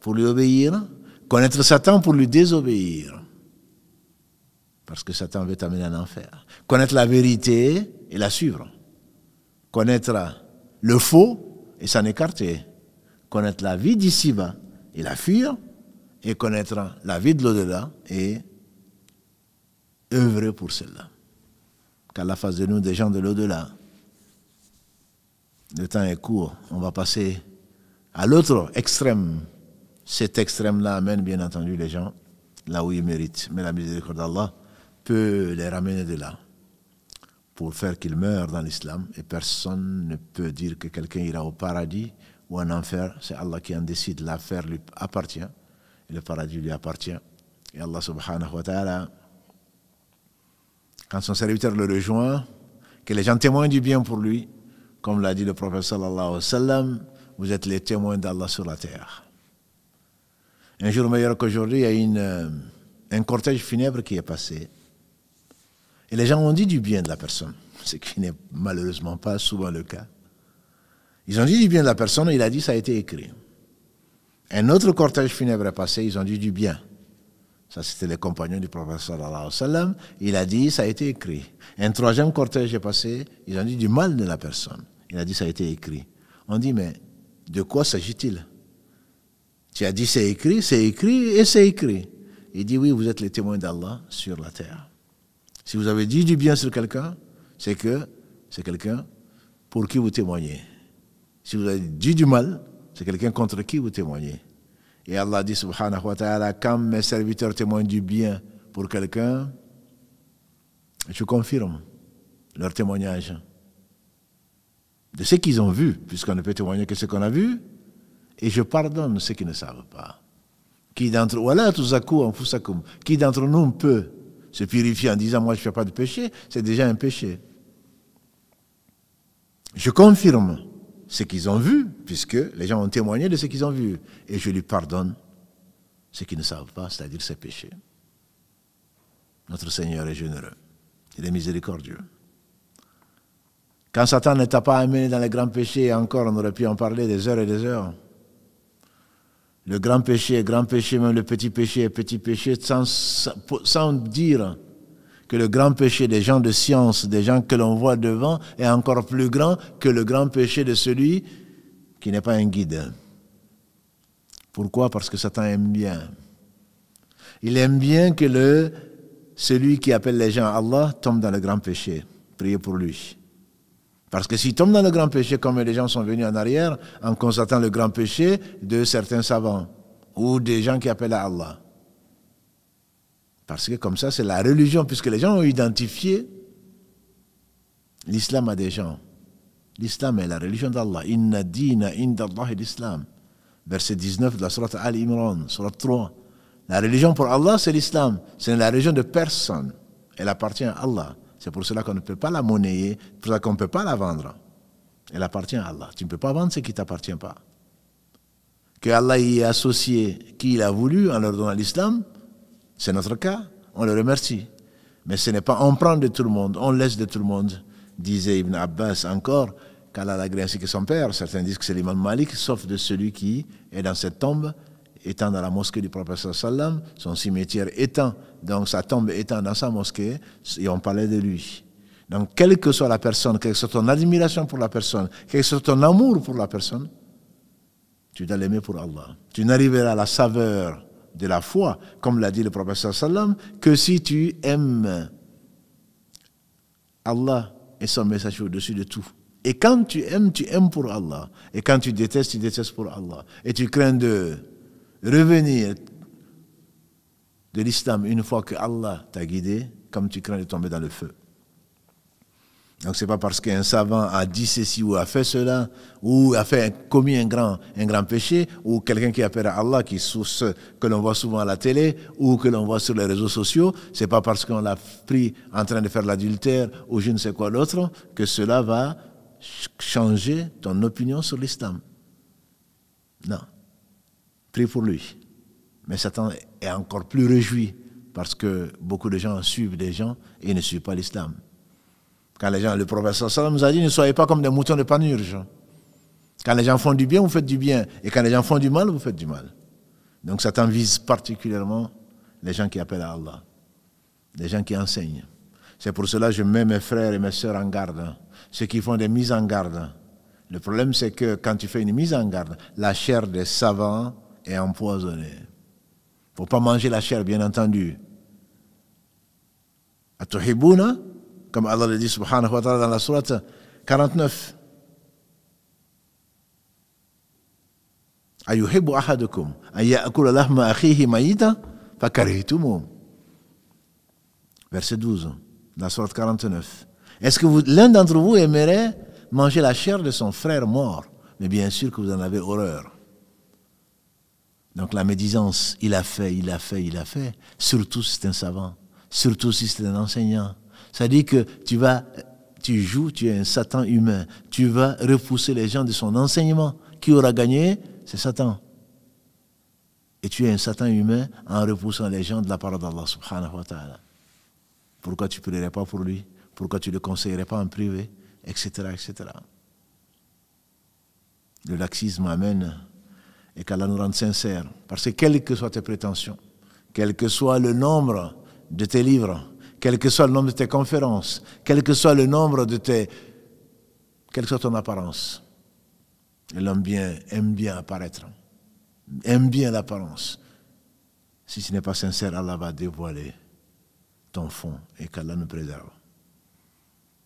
pour lui obéir. Connaître Satan pour lui désobéir. Parce que Satan veut t'amener en enfer. Connaître la vérité et la suivre. Connaître le faux et s'en écarter. Connaître la vie d'ici-bas et la fuir. Et connaître la vie de l'au-delà et œuvrer pour celle-là. Qu'Allah fasse de nous des gens de l'au-delà. Le temps est court. On va passer à l'autre extrême. Cet extrême-là amène bien entendu les gens là où ils méritent. Mais la miséricorde d'Allah peut les ramener de là pour faire qu'ils meurent dans l'islam. Et personne ne peut dire que quelqu'un ira au paradis ou en enfer. C'est Allah qui en décide. L'affaire lui appartient. Et le paradis lui appartient. Et Allah subhanahu wa ta'ala, quand son serviteur le rejoint, que les gens témoignent du bien pour lui, comme l'a dit le prophète sallallahu alayhi wa sallam, vous êtes les témoins d'Allah sur la terre. Un jour meilleur qu'aujourd'hui, il y a un cortège funèbre qui est passé. Et les gens ont dit du bien de la personne, ce qui n'est malheureusement pas souvent le cas. Ils ont dit du bien de la personne, il a dit ça a été écrit. Un autre cortège funèbre est passé, ils ont dit du bien. Ça, c'était les compagnons du prophète sallallahu alayhi wa sallam. Il a dit, ça a été écrit. Un troisième cortège est passé, ils ont dit du mal de la personne. Il a dit, ça a été écrit. On dit, mais de quoi s'agit-il? Tu as dit, c'est écrit et c'est écrit. Il dit, oui, vous êtes les témoins d'Allah sur la terre. Si vous avez dit du bien sur quelqu'un, c'est que c'est quelqu'un pour qui vous témoignez. Si vous avez dit du mal, c'est quelqu'un contre qui vous témoignez. Et Allah dit subhanahu wa ta'ala, quand mes serviteurs témoignent du bien pour quelqu'un, je confirme leur témoignage de ce qu'ils ont vu, puisqu'on ne peut témoigner que ce qu'on a vu, et je pardonne ceux qui ne savent pas. Qui d'entre nous peut se purifier en disant, moi je ne fais pas de péché, c'est déjà un péché. Je confirme ce qu'ils ont vu, puisque les gens ont témoigné de ce qu'ils ont vu, et je lui pardonne ce qu'ils ne savent pas, c'est-à-dire ses péchés. Notre Seigneur est généreux, il est miséricordieux. Quand Satan ne t'a pas amené dans les grands péchés, encore on aurait pu en parler des heures et des heures. Le grand péché, même le petit péché est petit péché, sans dire que le grand péché des gens de science, des gens que l'on voit devant, est encore plus grand que le grand péché de celui qui n'est pas un guide. Pourquoi? Parce que Satan aime bien. Il aime bien que celui qui appelle les gens à Allah tombe dans le grand péché. Priez pour lui. Parce que s'il tombe dans le grand péché, comme les gens sont venus en arrière, en constatant le grand péché de certains savants, ou des gens qui appellent à Allah. Parce que comme ça, c'est la religion, puisque les gens ont identifié L'islam a des gens. L'islam est la religion d'Allah. Inna dina inda Allah l'islam. Verset 19 de la sourate Al-Imran, sourate 3. La religion pour Allah, c'est l'islam. C'est la religion de personne. Elle appartient à Allah. C'est pour cela qu'on ne peut pas la monnayer, pour cela qu'on ne peut pas la vendre. Elle appartient à Allah. Tu ne peux pas vendre ce qui ne t'appartient pas. Que Allah y ait associé qui il a voulu en leur donnant l'islam, c'est notre cas, on le remercie. Mais ce n'est pas on prend de tout le monde, on laisse de tout le monde, disait Ibn Abbas encore, qu'Allah l'a gré ainsi que son père. Certains disent que c'est l'imam Malik, sauf de celui qui est dans cette tombe, étant dans la mosquée du prophète sallam, son cimetière étant, donc sa tombe étant dans sa mosquée, et on parlait de lui. Donc, quelle que soit la personne, quelle que soit ton admiration pour la personne, quel que soit ton amour pour la personne, tu dois l'aimer pour Allah. Tu n'arriveras à la saveur de la foi, comme l'a dit le prophète sallam, que si tu aimes Allah et son message au-dessus de tout. Et quand tu aimes pour Allah. Et quand tu détestes pour Allah. Et tu crains de revenir de l'islam une fois que Allah t'a guidé, comme tu crains de tomber dans le feu. Donc ce n'est pas parce qu'un savant a dit ceci ou a fait cela, ou a commis un grand péché, ou quelqu'un qui appelle à Allah, que l'on voit souvent à la télé, ou que l'on voit sur les réseaux sociaux, ce n'est pas parce qu'on l'a pris en train de faire l'adultère, ou je ne sais quoi d'autre, que cela va changer ton opinion sur l'islam. Non. Prie pour lui. Mais Satan est encore plus réjoui, parce que beaucoup de gens suivent des gens et ne suivent pas l'islam. Quand les gens, le prophète sallam nous a dit, ne soyez pas comme des moutons de panurge. Quand les gens font du bien, vous faites du bien. Et quand les gens font du mal, vous faites du mal. Donc Satan vise particulièrement les gens qui appellent à Allah. Les gens qui enseignent. C'est pour cela que je mets mes frères et mes sœurs en garde. Ceux qui font des mises en garde. Le problème, c'est que quand tu fais une mise en garde, la chair des savants est empoisonnée. Il ne faut pas manger la chair, bien entendu. Atuhibuna, comme Allah le dit subhanahu wa ta'ala dans la sourate 49. Ayuhibbu ahadukum an ya'kula lahma akhihi mayita fakarihtumu. Verset 12, la sourate 49. Est-ce que l'un d'entre vous aimerait manger la chair de son frère mort? Mais bien sûr que vous en avez horreur. Donc la médisance, il a fait. Surtout si c'est un savant, surtout si c'est un enseignant. Ça dit que tu es un Satan humain. Tu vas repousser les gens de son enseignement. Qui aura gagné? C'est Satan. Et tu es un Satan humain en repoussant les gens de la parole d'Allah subhanahu wa ta'ala. Pourquoi tu ne prierais pas pour lui? Pourquoi tu ne le conseillerais pas en privé? Etc., etc. Le laxisme amène et qu'Allah nous rende sincères. Parce que quelles que soient tes prétentions, quel que soit le nombre de tes livres, quel que soit le nombre de tes conférences, quel que soit le nombre de quelle que soit ton apparence, l'homme aime bien apparaître, aime bien l'apparence. Si ce n'est pas sincère, Allah va dévoiler ton fond et qu'Allah nous préserve.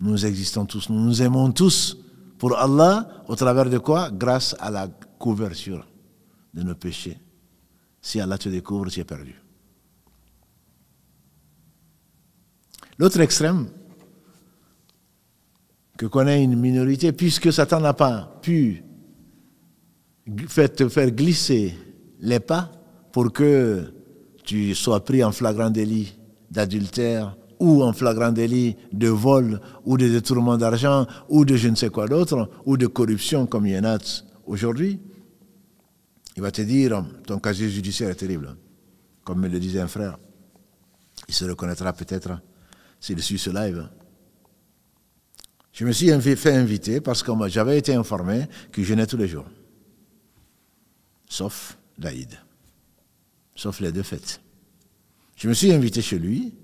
Nous existons tous, nous nous aimons tous pour Allah, au travers de quoi? Grâce à la couverture de nos péchés. Si Allah te découvre, tu es perdu. L'autre extrême que connaît une minorité, puisque Satan n'a pas pu te faire glisser les pas pour que tu sois pris en flagrant délit d'adultère ou en flagrant délit de vol ou de détournement d'argent ou de je ne sais quoi d'autre ou de corruption comme il y en a aujourd'hui, il va te dire ton casier judiciaire est terrible, comme me le disait un frère. Il se reconnaîtra peut-être s'il suit ce live. Je me suis fait inviter parce que j'avais été informé qu'il jeûnait tous les jours, sauf l'Aïd, sauf les deux fêtes. Je me suis invité chez lui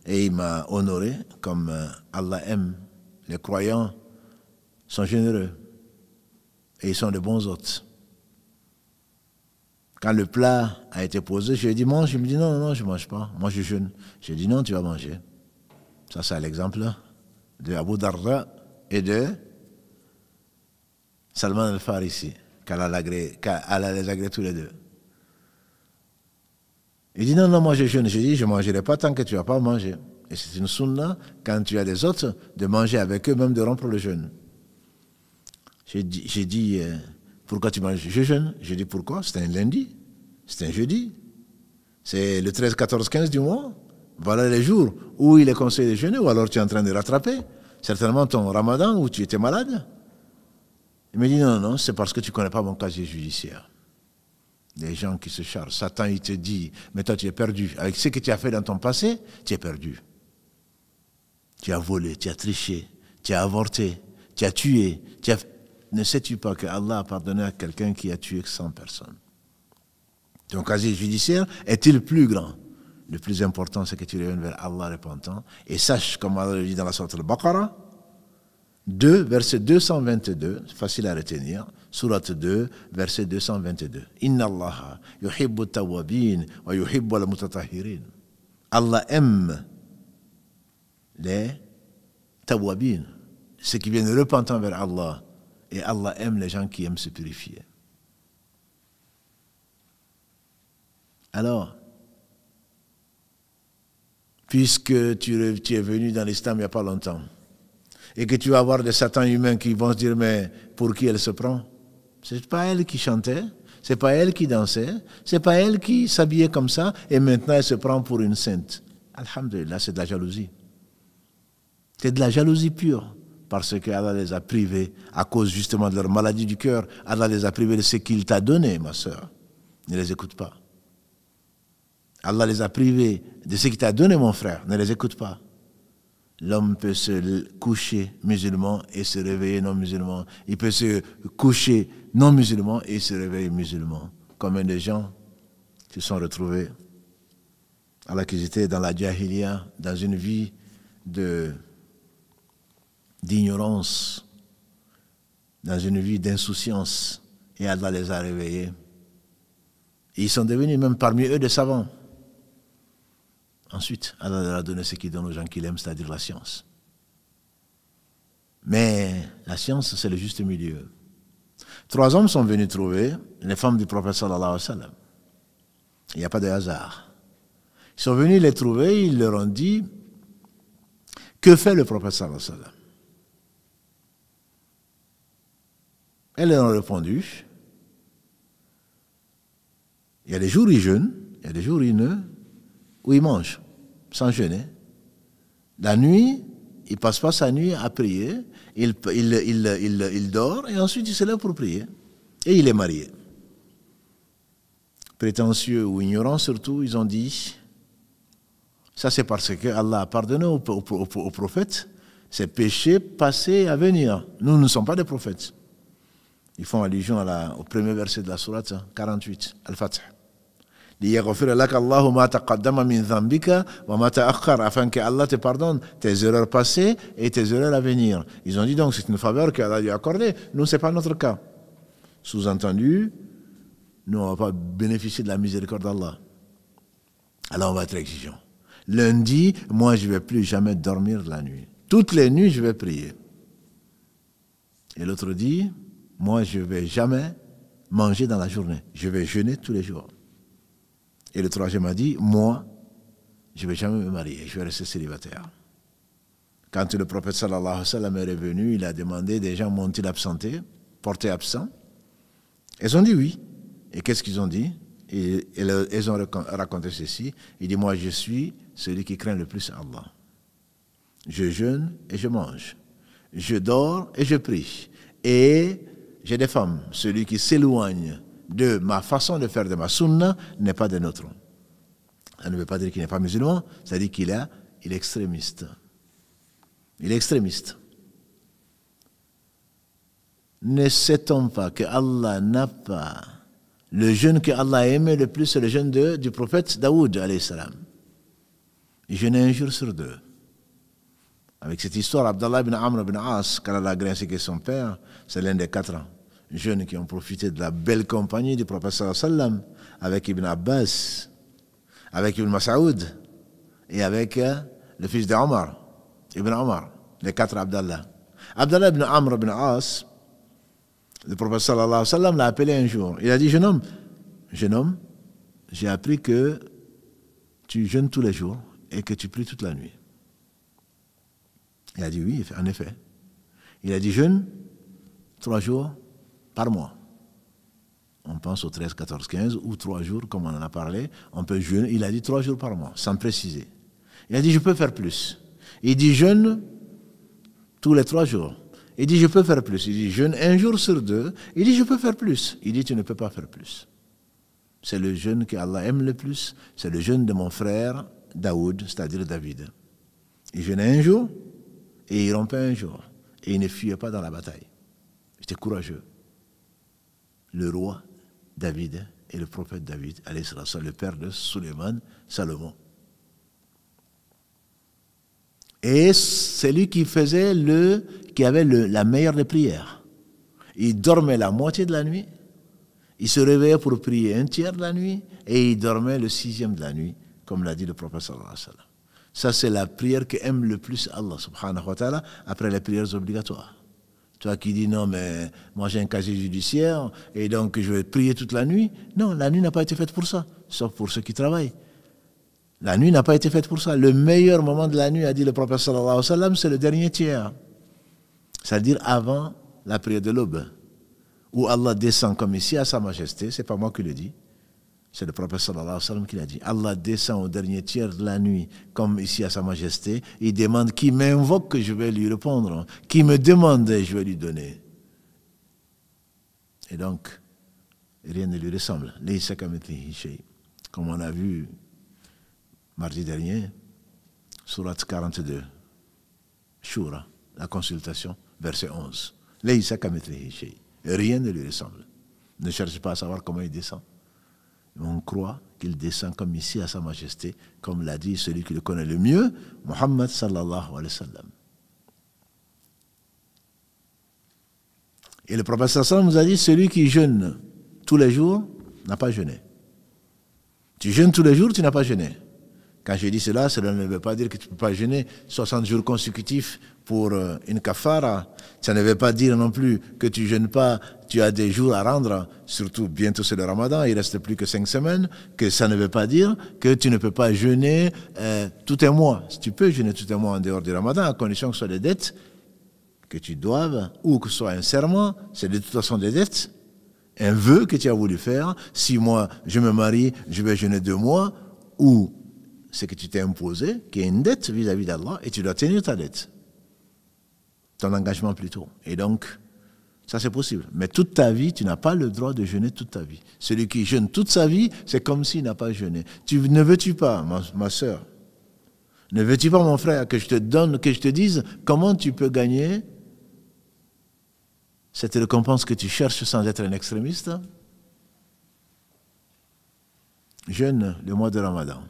et il m'a honoré comme Allah aime. Les croyants sont généreux et ils sont de bons hôtes. Quand le plat a été posé, je lui ai dit mange. Il me dit non, je ne mange pas. Moi, je jeûne. J'ai dit non, tu vas manger. Ça, c'est l'exemple de Abu Darda et de Salman al-Farisi, qu'Allah les agrée tous les deux. Il dit non, moi je jeûne. J'ai dit je ne mangerai pas tant que tu ne vas pas manger. et c'est une sunna, quand tu as des autres, de manger avec eux, même de rompre le jeûne. J'ai dit pourquoi tu manges? Je jeûne. J'ai dit pourquoi? C'était un lundi, c'était un jeudi. C'est le 13, 14, 15 du mois. Voilà les jours où il est conseillé de jeûner, ou alors tu es en train de rattraper. Certainement ton ramadan où tu étais malade. Il me dit non, c'est parce que tu ne connais pas mon casier judiciaire. Des gens qui se chargent. Satan, il te dit, mais toi tu es perdu. Avec ce que tu as fait dans ton passé, tu es perdu. Tu as volé, tu as triché, tu as avorté, tu as tué. Ne sais-tu pas que Allah a pardonné à quelqu'un qui a tué 100 personnes? Ton casier judiciaire est-il plus grand? Le plus important, c'est que tu reviennes vers Allah repentant. Et sache, comme Allah le dit dans la sourate Al-Baqarah, 2, verset 222, facile à retenir, sourate 2, verset 222. Inna Allah yuhibbu tawwabin wa yuhibbu al-mutatahhirin. Allah aime les tawwabin, ceux qui viennent repentant vers Allah, et Allah aime les gens qui aiment se purifier. Alors, puisque tu es venu dans l'islam il n'y a pas longtemps, et que tu vas avoir des satans humains qui vont se dire, mais pour qui elle se prend? C'est pas elle qui chantait, c'est pas elle qui dansait, c'est pas elle qui s'habillait comme ça, et maintenant elle se prend pour une sainte. Alhamdulillah, c'est de la jalousie. C'est de la jalousie pure, parce que Allah les a privés, à cause justement de leur maladie du cœur, Allah les a privés de ce qu'il t'a donné, ma sœur. Ne les écoute pas. Allah les a privés de ce qu'il t'a donné, mon frère. Ne les écoute pas. L'homme peut se coucher musulman et se réveiller non musulman. Il peut se coucher non musulman et se réveiller musulman. Combien de gens se sont retrouvés alors qu'ils étaient dans la jahiliya, dans une vie d'ignorance, dans une vie d'insouciance, et Allah les a réveillés. Et ils sont devenus même parmi eux des savants. Ensuite, Allah leur a donné ce qu'il donne aux gens qu'il aime, c'est-à-dire la science. Mais la science, c'est le juste milieu. 3 hommes sont venus trouver les femmes du prophète sallallahu alayhi wa sallam. Il n'y a pas de hasard. Ils sont venus les trouver, ils leur ont dit, que fait le prophète sallallahu alayhi wa sallam? Elles leur ont répondu, il y a des jours où ils jeûnent, il y a des jours où il mange, sans jeûner. La nuit, il ne passe pas sa nuit à prier, il dort et ensuite il se lève pour prier. Et il est marié. Prétentieux ou ignorants surtout, ils ont dit, ça c'est parce que Allah a pardonné aux prophètes ses péchés passés et à venir. Nous ne sommes pas des prophètes. Ils font allusion au premier verset de la sourate 48, Al-Fatih. Afin que Allah te pardonne tes erreurs passées et tes erreurs à venir. Ils ont dit donc c'est une faveur qu'Allah lui a accordée. Nous, ce n'est pas notre cas. Sous-entendu, nous, on ne va pas bénéficier de la miséricorde d'Allah. Alors on va être exigeant. Lundi, moi, je ne vais plus jamais dormir la nuit. Toutes les nuits, je vais prier. Et l'autre dit, moi, je ne vais jamais manger dans la journée. Je vais jeûner tous les jours. Et le troisième a dit, moi, je ne vais jamais me marier, je vais rester célibataire. Quand le prophète sallallahu alayhi wa sallam est revenu, il a demandé, des gens m'ont-ils absenté, porté absent? Ils ont dit oui. Et qu'est-ce qu'ils ont dit? Et ils ont raconté ceci. Il dit, moi, je suis celui qui craint le plus Allah. Je jeûne et je mange. Je dors et je prie. Et j'ai des femmes. Celui qui s'éloigne de ma façon de faire de ma sunna n'est pas des nôtres. Ça ne veut pas dire qu'il n'est pas musulman, ça veut dire qu'il est extrémiste. Il est extrémiste. Ne sait-on pas que Allah n'a pas le jeûne que Allah a aimé le plus, c'est le jeûne du prophète Daoud alayhi salam. Il jeûnait un jour sur 2. Avec cette histoire, Abdallah ibn Amr ibn As, quand Allah a gracié son père, c'est l'un des 4 jeunes qui ont profité de la belle compagnie du prophète sallallahu alayhi wa sallam, avec Ibn Abbas, avec Ibn Mas'ud et avec le fils d'Omar, Ibn Omar, les 4 Abdallah. Abdallah ibn Amr ibn As, le prophète sallallahu alayhi wa sallam l'a appelé un jour. Il a dit, jeune homme, j'ai appris que tu jeûnes tous les jours et que tu pries toute la nuit. Il a dit oui, en effet. Il a dit jeûne 3 jours par mois. On pense au 13, 14, 15 ou 3 jours, comme on en a parlé. On peut jeûner. Il a dit 3 jours par mois, sans préciser. Il a dit je peux faire plus. Il dit jeûne tous les 3 jours. Il dit je peux faire plus. Il dit jeûne 1 jour sur 2. Il dit je peux faire plus. Il dit tu ne peux pas faire plus. C'est le jeûne qu'Allah aime le plus. C'est le jeûne de mon frère Daoud, c'est-à-dire David. Il jeûnait 1 jour et il rompait 1 jour. Et il ne fuyait pas dans la bataille. Il était courageux. Le roi David et le prophète David, le père de Suleiman, Salomon. Et c'est lui qui avait la meilleure des prières. Il dormait la moitié de la nuit, il se réveillait pour prier 1/3 de la nuit, et il dormait le 6e de la nuit, comme l'a dit le prophète sallallahu alayhi wa sallam. Ça, c'est la prière qu'aime le plus Allah subhanahu wa ta'ala après les prières obligatoires. Toi qui dis non, mais moi j'ai un casier judiciaire et donc je vais prier toute la nuit. Non, la nuit n'a pas été faite pour ça, sauf pour ceux qui travaillent. La nuit n'a pas été faite pour ça. Le meilleur moment de la nuit, a dit le prophète sallallahu alayhi wa sallam, c'est le dernier tiers. C'est-à-dire avant la prière de l'aube, où Allah descend comme ici à sa majesté. C'est pas moi qui le dis. C'est le prophète sallallahu alayhi wa sallam qui l'a dit. Allah descend au dernier tiers de la nuit, comme ici à sa majesté. Il demande qui m'invoque, que je vais lui répondre. Qui me demande, je vais lui donner. Et donc, rien ne lui ressemble. Comme on a vu mardi dernier, Surat 42, Shura, la consultation, verset 11. Rien ne lui ressemble. Ne cherche pas à savoir comment il descend. On croit qu'il descend comme ici à sa majesté, comme l'a dit celui qui le connaît le mieux, Muhammad sallallahu alayhi wa sallam. Et le prophète sallallahu alayhi wa sallam nous a dit, celui qui jeûne tous les jours n'a pas jeûné. Tu jeûnes tous les jours, tu n'as pas jeûné. Quand je dis cela ne veut pas dire que tu ne peux pas jeûner 60 jours consécutifs pour une kafara. Ça ne veut pas dire non plus que tu ne jeûnes pas, tu as des jours à rendre, surtout bientôt c'est le ramadan, il ne reste plus que 5 semaines, que ça ne veut pas dire que tu ne peux pas jeûner tout un mois. Tu peux jeûner tout un mois en dehors du ramadan, à condition que ce soit des dettes que tu doives, ou que ce soit un serment, c'est de toute façon des dettes, un vœu que tu as voulu faire. Si moi je me marie, je vais jeûner 2 mois, ou c'est que tu t'es imposé, qui est une dette vis-à-vis d'Allah, et tu dois tenir ta dette. Ton engagement plutôt. Et donc, ça c'est possible. Mais toute ta vie, tu n'as pas le droit de jeûner toute ta vie. Celui qui jeûne toute sa vie, c'est comme s'il n'a pas jeûné. Ne veux-tu pas, ma soeur, ne veux-tu pas, mon frère, que je te dise comment tu peux gagner cette récompense que tu cherches sans être un extrémiste? Jeûne le mois de Ramadan.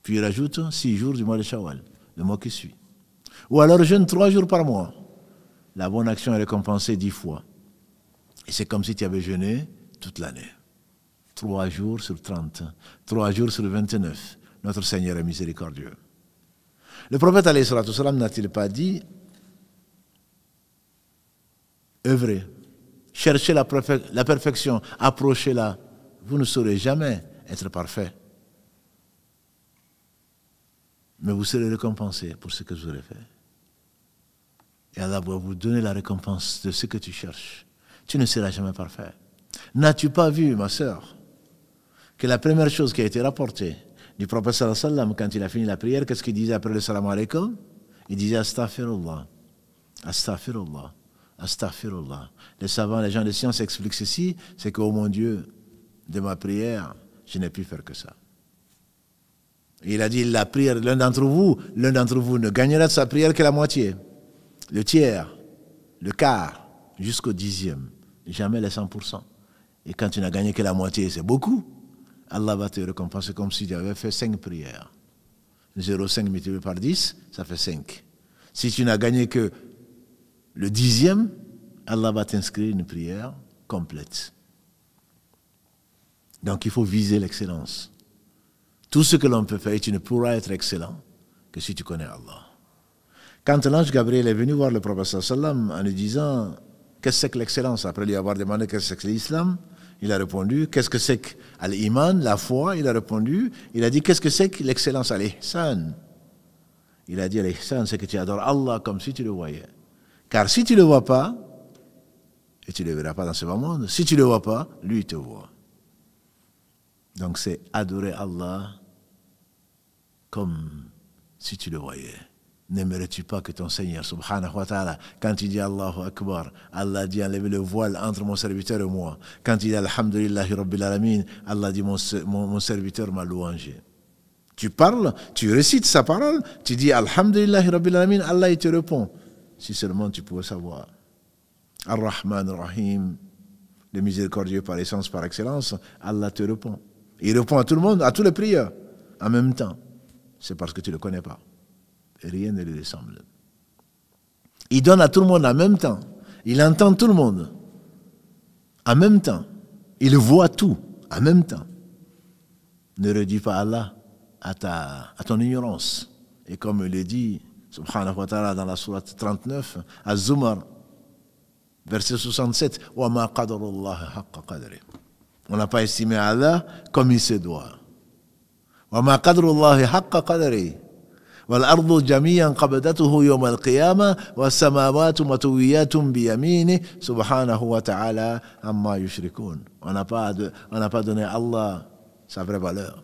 Puis il rajoute 6 jours du mois de Shawwal, le mois qui suit. Ou alors jeûne 3 jours par mois. La bonne action est récompensée 10 fois. Et c'est comme si tu avais jeûné toute l'année. 3 jours sur 30, 3 jours sur 29. Notre Seigneur est miséricordieux. Le prophète alayhi salatu salam n'a-t-il pas dit œuvrez, cherchez la perfection, approchez-la. Vous ne saurez jamais être parfait. Mais vous serez récompensé pour ce que vous aurez fait. Et Allah va vous donner la récompense de ce que tu cherches. Tu ne seras jamais parfait. N'as-tu pas vu, ma sœur, que la première chose qui a été rapportée du prophète sallallahu alayhi wa sallam quand il a fini la prière, qu'est-ce qu'il disait après le salam alaykum? Il disait astaghfirullah, astaghfirullah, astaghfirullah. Les savants, les gens de science expliquent ceci, c'est que, oh mon Dieu, de ma prière, je n'ai pu faire que ça. Il a dit, la prière, l'un d'entre vous ne gagnera de sa prière que la moitié, le tiers, le quart, jusqu'au 10e, jamais les 100%. Et quand tu n'as gagné que la moitié, c'est beaucoup. Allah va te récompenser comme si tu avais fait 5 prières. 0,5 multiplié par 10, ça fait 5. Si tu n'as gagné que le 10e, Allah va t'inscrire une prière complète. Donc il faut viser l'excellence. Tout ce que l'on peut faire, tu ne pourras être excellent que si tu connais Allah. Quand l'ange Gabriel est venu voir le prophète sallam en lui disant qu'est-ce que c'est que l'excellence, après lui avoir demandé qu'est-ce que c'est que l'islam, il a répondu qu'est-ce que c'est que l'iman, la foi, il a répondu, il a dit qu'est-ce que c'est que l'excellence, al-ihsan. Il a dit l'ihsan, c'est que tu adores Allah comme si tu le voyais. Car si tu ne le vois pas, et tu ne le verras pas dans ce monde, si tu ne le vois pas, lui il te voit. Donc c'est adorer Allah comme si tu le voyais. N'aimerais-tu pas que ton Seigneur, subhanahu wa ta'ala, quand il dit Allahu Akbar, Allah dit enlever le voile entre mon serviteur et moi. Quand il dit Alhamdulillahi Rabbil Alamin, Allah dit mon serviteur m'a louangé. Tu parles, tu récites sa parole, tu dis Alhamdulillahi Rabbil Alamin, Allah il te répond. Si seulement tu pouvais savoir. Ar-Rahman Ar-Rahim, le miséricordieux par essence, par excellence, Allah te répond. Il répond à tout le monde, à tous les prières, en même temps. C'est parce que tu ne le connais pas. Et rien ne lui ressemble. Il donne à tout le monde en même temps. Il entend tout le monde en même temps. Il voit tout en même temps. Ne redis pas Allah à ton ignorance. Et comme il le dit, subhanahu wa ta'ala, dans la sourate 39, Az-Zumar, verset 67, wa ma qadarullah haqqa qadri. On n'a pas estimé Allah comme il se doit. Wa ma qadarullah haqqa qadri. والأرض جميعا قبضته يوم القيامة والسماوات مطويات بيمينه سبحانه وتعالى عما يشركون. On n'a pas donné à Allah sa vraie valeur.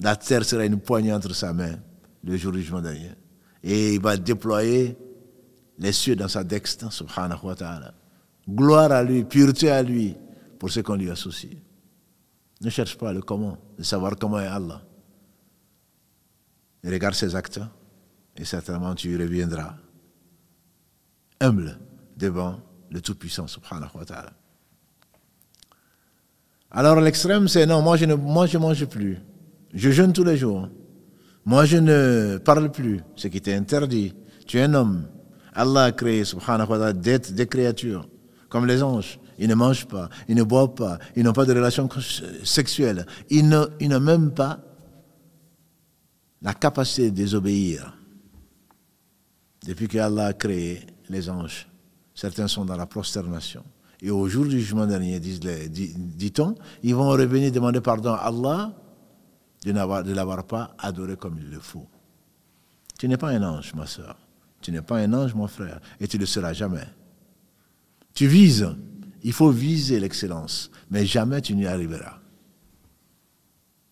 La terre sera une poignée entre sa main le jour du jugement dernier. Et il va déployer les cieux dans sa dextre, subhanahu wa ta'ala. Gloire à lui, pureté à lui, pour ce qu'on lui associe. Ne cherche pas le comment, de savoir comment est Allah. Et regarde ses actes, et certainement tu y reviendras humble devant le Tout-Puissant, subhanahu wa ta'ala. Alors l'extrême, c'est non, moi je ne mange plus. Je jeûne tous les jours. Moi je ne parle plus, ce qui t'est interdit. Tu es un homme. Allah a créé, subhanahu wa ta'ala, des créatures, comme les anges. Ils ne mangent pas, ils ne boivent pas, ils n'ont pas de relations sexuelles. Ils n'ont même pas la capacité de désobéir. Depuis que Allah a créé les anges, certains sont dans la prosternation. Et au jour du jugement dernier, dit-on, ils vont revenir demander pardon à Allah de ne l'avoir pas adoré comme il le faut. Tu n'es pas un ange, ma soeur. Tu n'es pas un ange, mon frère. Et tu ne le seras jamais. Tu vises. Il faut viser l'excellence. Mais jamais tu n'y arriveras.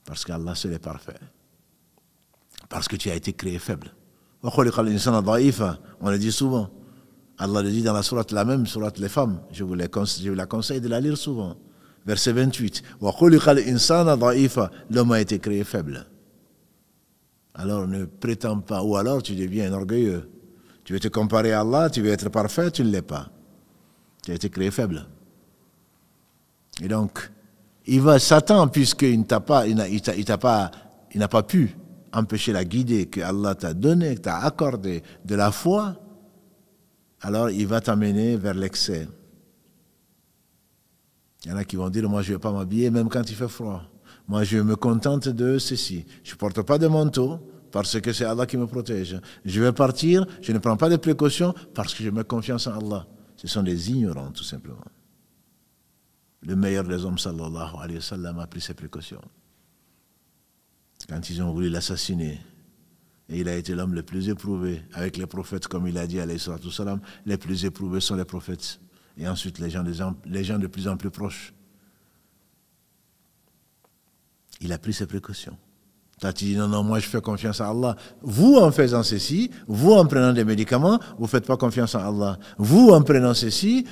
Parce qu'Allah seul est parfait. Parce que tu as été créé faible. On le dit souvent. Allah le dit dans la sourate, la même sourate les femmes. Je vous la conseille de la lire souvent. Verset 28. L'homme a été créé faible. Alors ne prétends pas. Ou alors tu deviens orgueilleux. Tu veux te comparer à Allah, tu veux être parfait, tu ne l'es pas. Tu as été créé faible. Et donc, Satan, puisqu'il n'a pas pu empêcher la guidée que Allah t'a donnée, que t'a accordée de la foi, alors il va t'amener vers l'excès. Il y en a qui vont dire, moi je ne vais pas m'habiller même quand il fait froid. Moi je me contente de ceci. Je ne porte pas de manteau parce que c'est Allah qui me protège. Je vais partir, je ne prends pas de précautions parce que je mets confiance en Allah. Ce sont des ignorants tout simplement. Le meilleur des hommes, sallallahu alayhi wa sallam, a pris ses précautions. Quand ils ont voulu l'assassiner, et il a été l'homme le plus éprouvé, avec les prophètes, comme il a dit, alayhi salatu salam, les plus éprouvés sont les prophètes. Et ensuite, les gens de plus en plus proches. Il a pris ses précautions. Quand tu dis, non, moi je fais confiance à Allah. Vous, en faisant ceci, vous, en prenant des médicaments, vous ne faites pas confiance à Allah. Vous, en prenant ceci,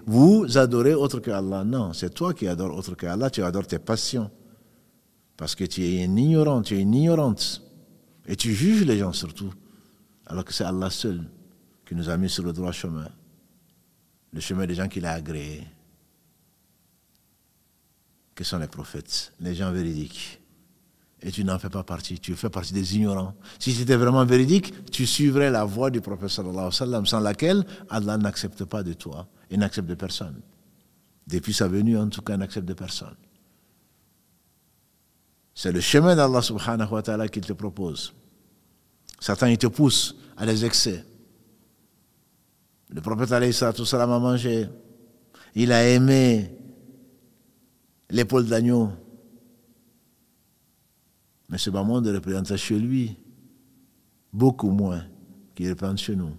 vous adorez autre que Allah. Non, c'est toi qui adores autre que Allah, tu adores tes passions. Parce que tu es un ignorant, tu es une ignorante. Et tu juges les gens surtout. Alors que c'est Allah seul qui nous a mis sur le droit chemin. Le chemin des gens qu'il a agréés. Que sont les prophètes, les gens véridiques. Et tu n'en fais pas partie, tu fais partie des ignorants. Si c'était vraiment véridique, tu suivrais la voie du prophète sallallahu alayhi wa sallam, sans laquelle Allah n'accepte pas de toi et n'accepte de personne. Depuis sa venue, en tout cas, n'accepte de personne. C'est le chemin d'Allah subhanahu wa ta'ala qu'il te propose. Satan, il te pousse à des excès. Le prophète alayhi salatu salam a mangé. Il a aimé l'épaule d'agneau. Mais ce bas monde représente chez lui beaucoup moins qu'il répand chez nous.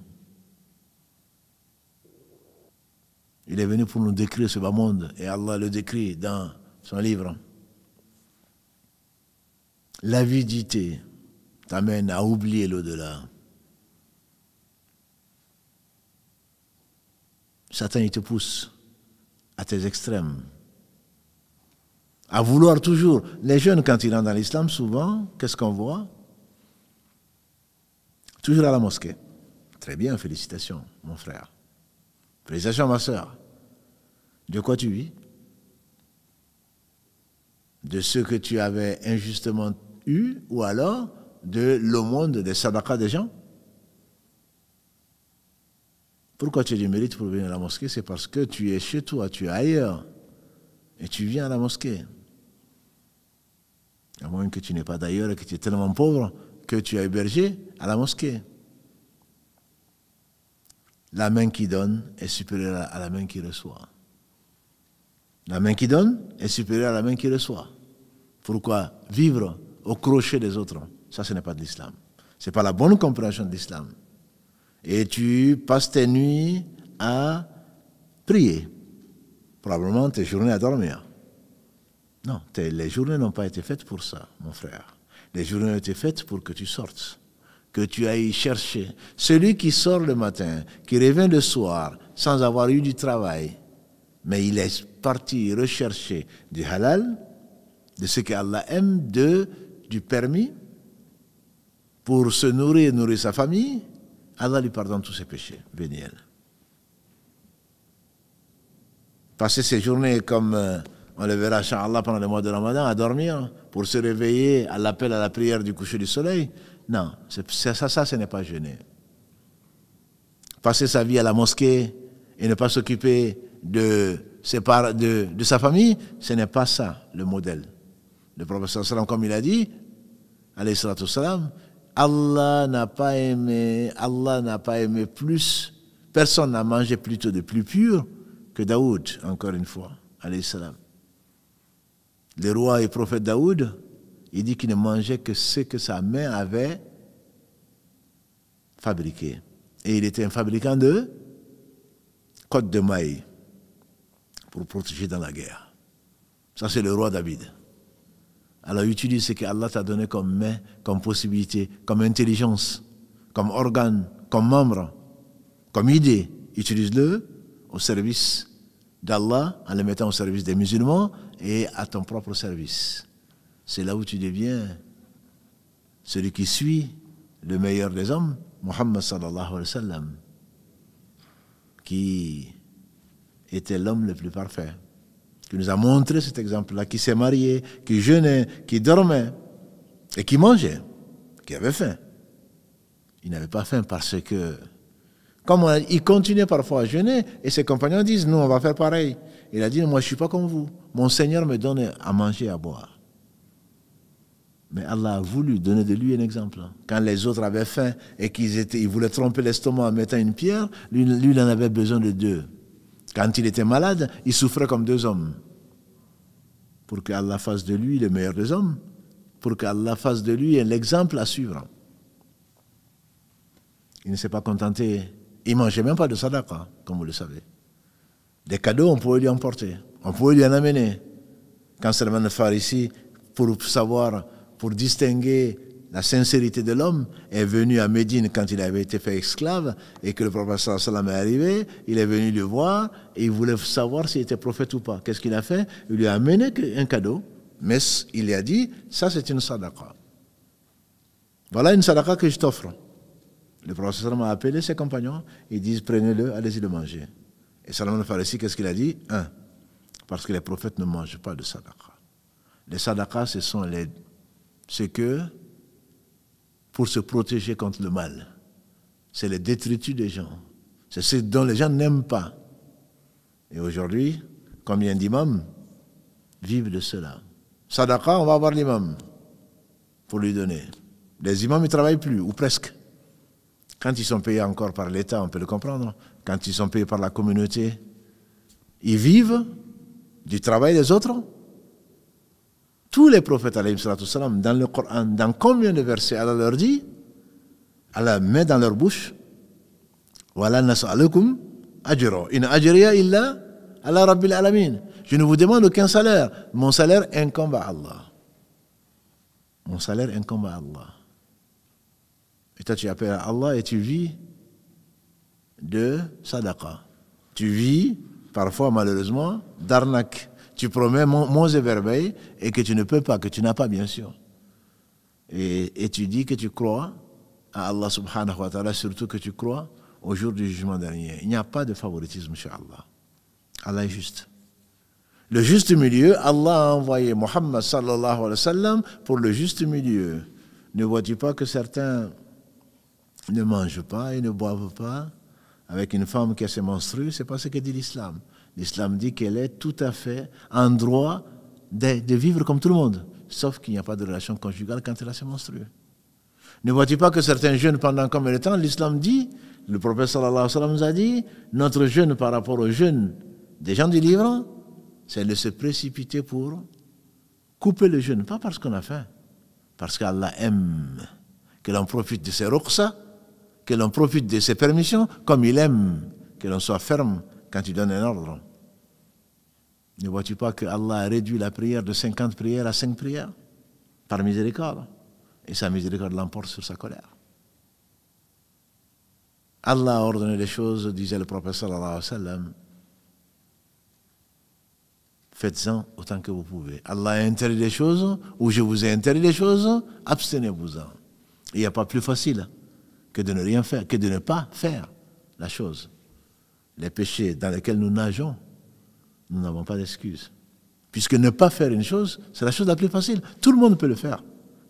Il est venu pour nous décrire ce bas monde, et Allah le décrit dans son livre. L'avidité t'amène à oublier l'au-delà. Satan, il te pousse à tes extrêmes. À vouloir toujours. Les jeunes, quand ils rentrent dans l'islam, souvent, qu'est-ce qu'on voit? Toujours à la mosquée. Très bien, félicitations, mon frère. Félicitations, ma soeur. De quoi tu vis? De ce que tu avais injustement eu, ou alors de l'aumône des sadaqas des gens? Pourquoi tu as du mérite pour venir à la mosquée? C'est parce que tu es chez toi, tu es ailleurs, et tu viens à la mosquée. À moins que tu n'es pas d'ailleurs et que tu es tellement pauvre que tu es hébergé à la mosquée. La main qui donne est supérieure à la main qui reçoit. La main qui donne est supérieure à la main qui reçoit. Pourquoi vivre au crochet des autres? Ça, ce n'est pas de l'islam. Ce n'est pas la bonne compréhension de l'islam. Et tu passes tes nuits à prier. Probablement tes journées à dormir. Non, les journées n'ont pas été faites pour ça, mon frère. Les journées ont été faites pour que tu sortes, que tu ailles chercher. Celui qui sort le matin, qui revient le soir, sans avoir eu du travail, mais il est parti rechercher du halal, de ce qu'Allah aime, du permis, pour se nourrir sa famille, Allah lui pardonne tous ses péchés véniels. Passer ses journées comme on le verra, Inch'Allah, pendant le mois de Ramadan, à dormir, pour se réveiller à l'appel à la prière du coucher du soleil. Non, ça, ce n'est pas jeûner. Passer sa vie à la mosquée et ne pas s'occuper de sa famille, ce n'est pas ça le modèle. Le prophète sallam, comme il a dit, alayhi salatu wassalam, Allah n'a pas aimé plus, personne n'a mangé plutôt de plus pur que Daoud, encore une fois, alayhi salam. Le roi et prophète Daoud, il dit qu'il ne mangeait que ce que sa main avait fabriqué. Et il était un fabricant de côtes de maïs pour protéger dans la guerre. Ça, c'est le roi David. Alors utilise ce que Allah t'a donné comme main, comme possibilité, comme intelligence, comme organe, comme membre, comme idée. Utilise-le au service d'Allah, en le mettant au service des musulmans et à ton propre service. C'est là où tu deviens celui qui suit le meilleur des hommes, Muhammad sallallahu alayhi wa sallam, qui était l'homme le plus parfait, qui nous a montré cet exemple-là, qui s'est marié, qui jeûnait, qui dormait et qui mangeait, qui avait faim. Il n'avait pas faim parce que, comme il continuait parfois à jeûner, et ses compagnons disent, nous on va faire pareil. Il a dit, moi je ne suis pas comme vous, mon Seigneur me donne à manger et à boire. Mais Allah a voulu donner de lui un exemple. Quand les autres avaient faim et qu'ils voulaient tromper l'estomac en mettant une pierre, lui il en avait besoin de deux. Quand il était malade, il souffrait comme deux hommes. Pour qu'Allah fasse de lui le meilleur des hommes, pour qu'Allah fasse de lui l'exemple à suivre. Il ne s'est pas contenté, il ne mangeait même pas de sadaqa, comme vous le savez. Des cadeaux, on pouvait lui emporter, on pouvait lui en amener. Quand Salman al-Farisi, pour distinguer la sincérité de l'homme, est venu à Médine quand il avait été fait esclave et que le prophète sallallahu alayhi wa sallam est arrivé, il est venu le voir et il voulait savoir s'il était prophète ou pas. Qu'est-ce qu'il a fait? Il lui a amené un cadeau, mais il lui a dit, ça c'est une sadaqa. Voilà une sadaqa que je t'offre. Le prophète sallallahu alayhi wa sallam a appelé ses compagnons, ils disent, prenez-le, allez-y le manger. Et Salman al-Farisi, qu'est-ce qu'il a dit? Parce que les prophètes ne mangent pas de sadaqa. Les sadaqas, ce que, pour se protéger contre le mal, c'est les détritus des gens. C'est ce dont les gens n'aiment pas. Et aujourd'hui, combien d'imams vivent de cela? Sadaqa, on va avoir l'imam pour lui donner. Les imams, ils ne travaillent plus, ou presque. Quand ils sont payés encore par l'État, on peut le comprendre. Quand ils sont payés par la communauté, ils vivent du travail des autres. Tous les prophètes, alayhi salatu wassalam, dans le Coran, dans combien de versets Allah leur dit, Allah met dans leur bouche Wala nas'alukum ajra. In ajriya illa ala rabbil alamin. Je ne vous demande aucun salaire. Mon salaire incombe à Allah. Mon salaire incombe à Allah. Et toi, tu appelles à Allah et tu vis de sadaqa. Tu vis, parfois malheureusement, d'arnaque. Tu promets monts et merveilles et que tu ne peux pas, que tu n'as pas bien sûr. Et tu dis que tu crois à Allah subhanahu wa ta'ala, surtout que tu crois au jour du jugement dernier. Il n'y a pas de favoritisme chez Allah. Allah est juste. Le juste milieu, Allah a envoyé Muhammad sallallahu alayhi wa sallam pour le juste milieu. Ne vois-tu pas que certains ne mangent pas et ne boivent pas avec une femme qui a ses menstrues? C'est pas ce que dit l'islam. L'islam dit qu'elle est tout à fait en droit de vivre comme tout le monde, sauf qu'il n'y a pas de relation conjugale quand elle a ses menstrues. Ne vois-tu pas que certains jeûnent pendant combien de temps? L'islam dit, le prophète sallallahu alayhi wa sallam nous a dit, notre jeûne par rapport au jeûne des gens du livre, c'est de se précipiter pour couper le jeûne. Pas parce qu'on a faim, parce qu'Allah aime que l'on profite de ses ruqsa, que l'on profite de ses permissions, comme il aime que l'on soit ferme quand il donne un ordre. Ne vois-tu pas que Allah a réduit la prière de 50 prières à 5 prières par miséricorde? Et sa miséricorde l'emporte sur sa colère. Allah a ordonné les choses, disait le prophète sallallahu alayhi wa sallam, faites-en autant que vous pouvez. Allah a interdit des choses, ou je vous ai interdit des choses, abstenez-vous-en. Il n'y a pas plus facile que de ne rien faire, que de ne pas faire la chose. Les péchés dans lesquels nous nageons, nous n'avons pas d'excuse. Puisque ne pas faire une chose, c'est la chose la plus facile. Tout le monde peut le faire.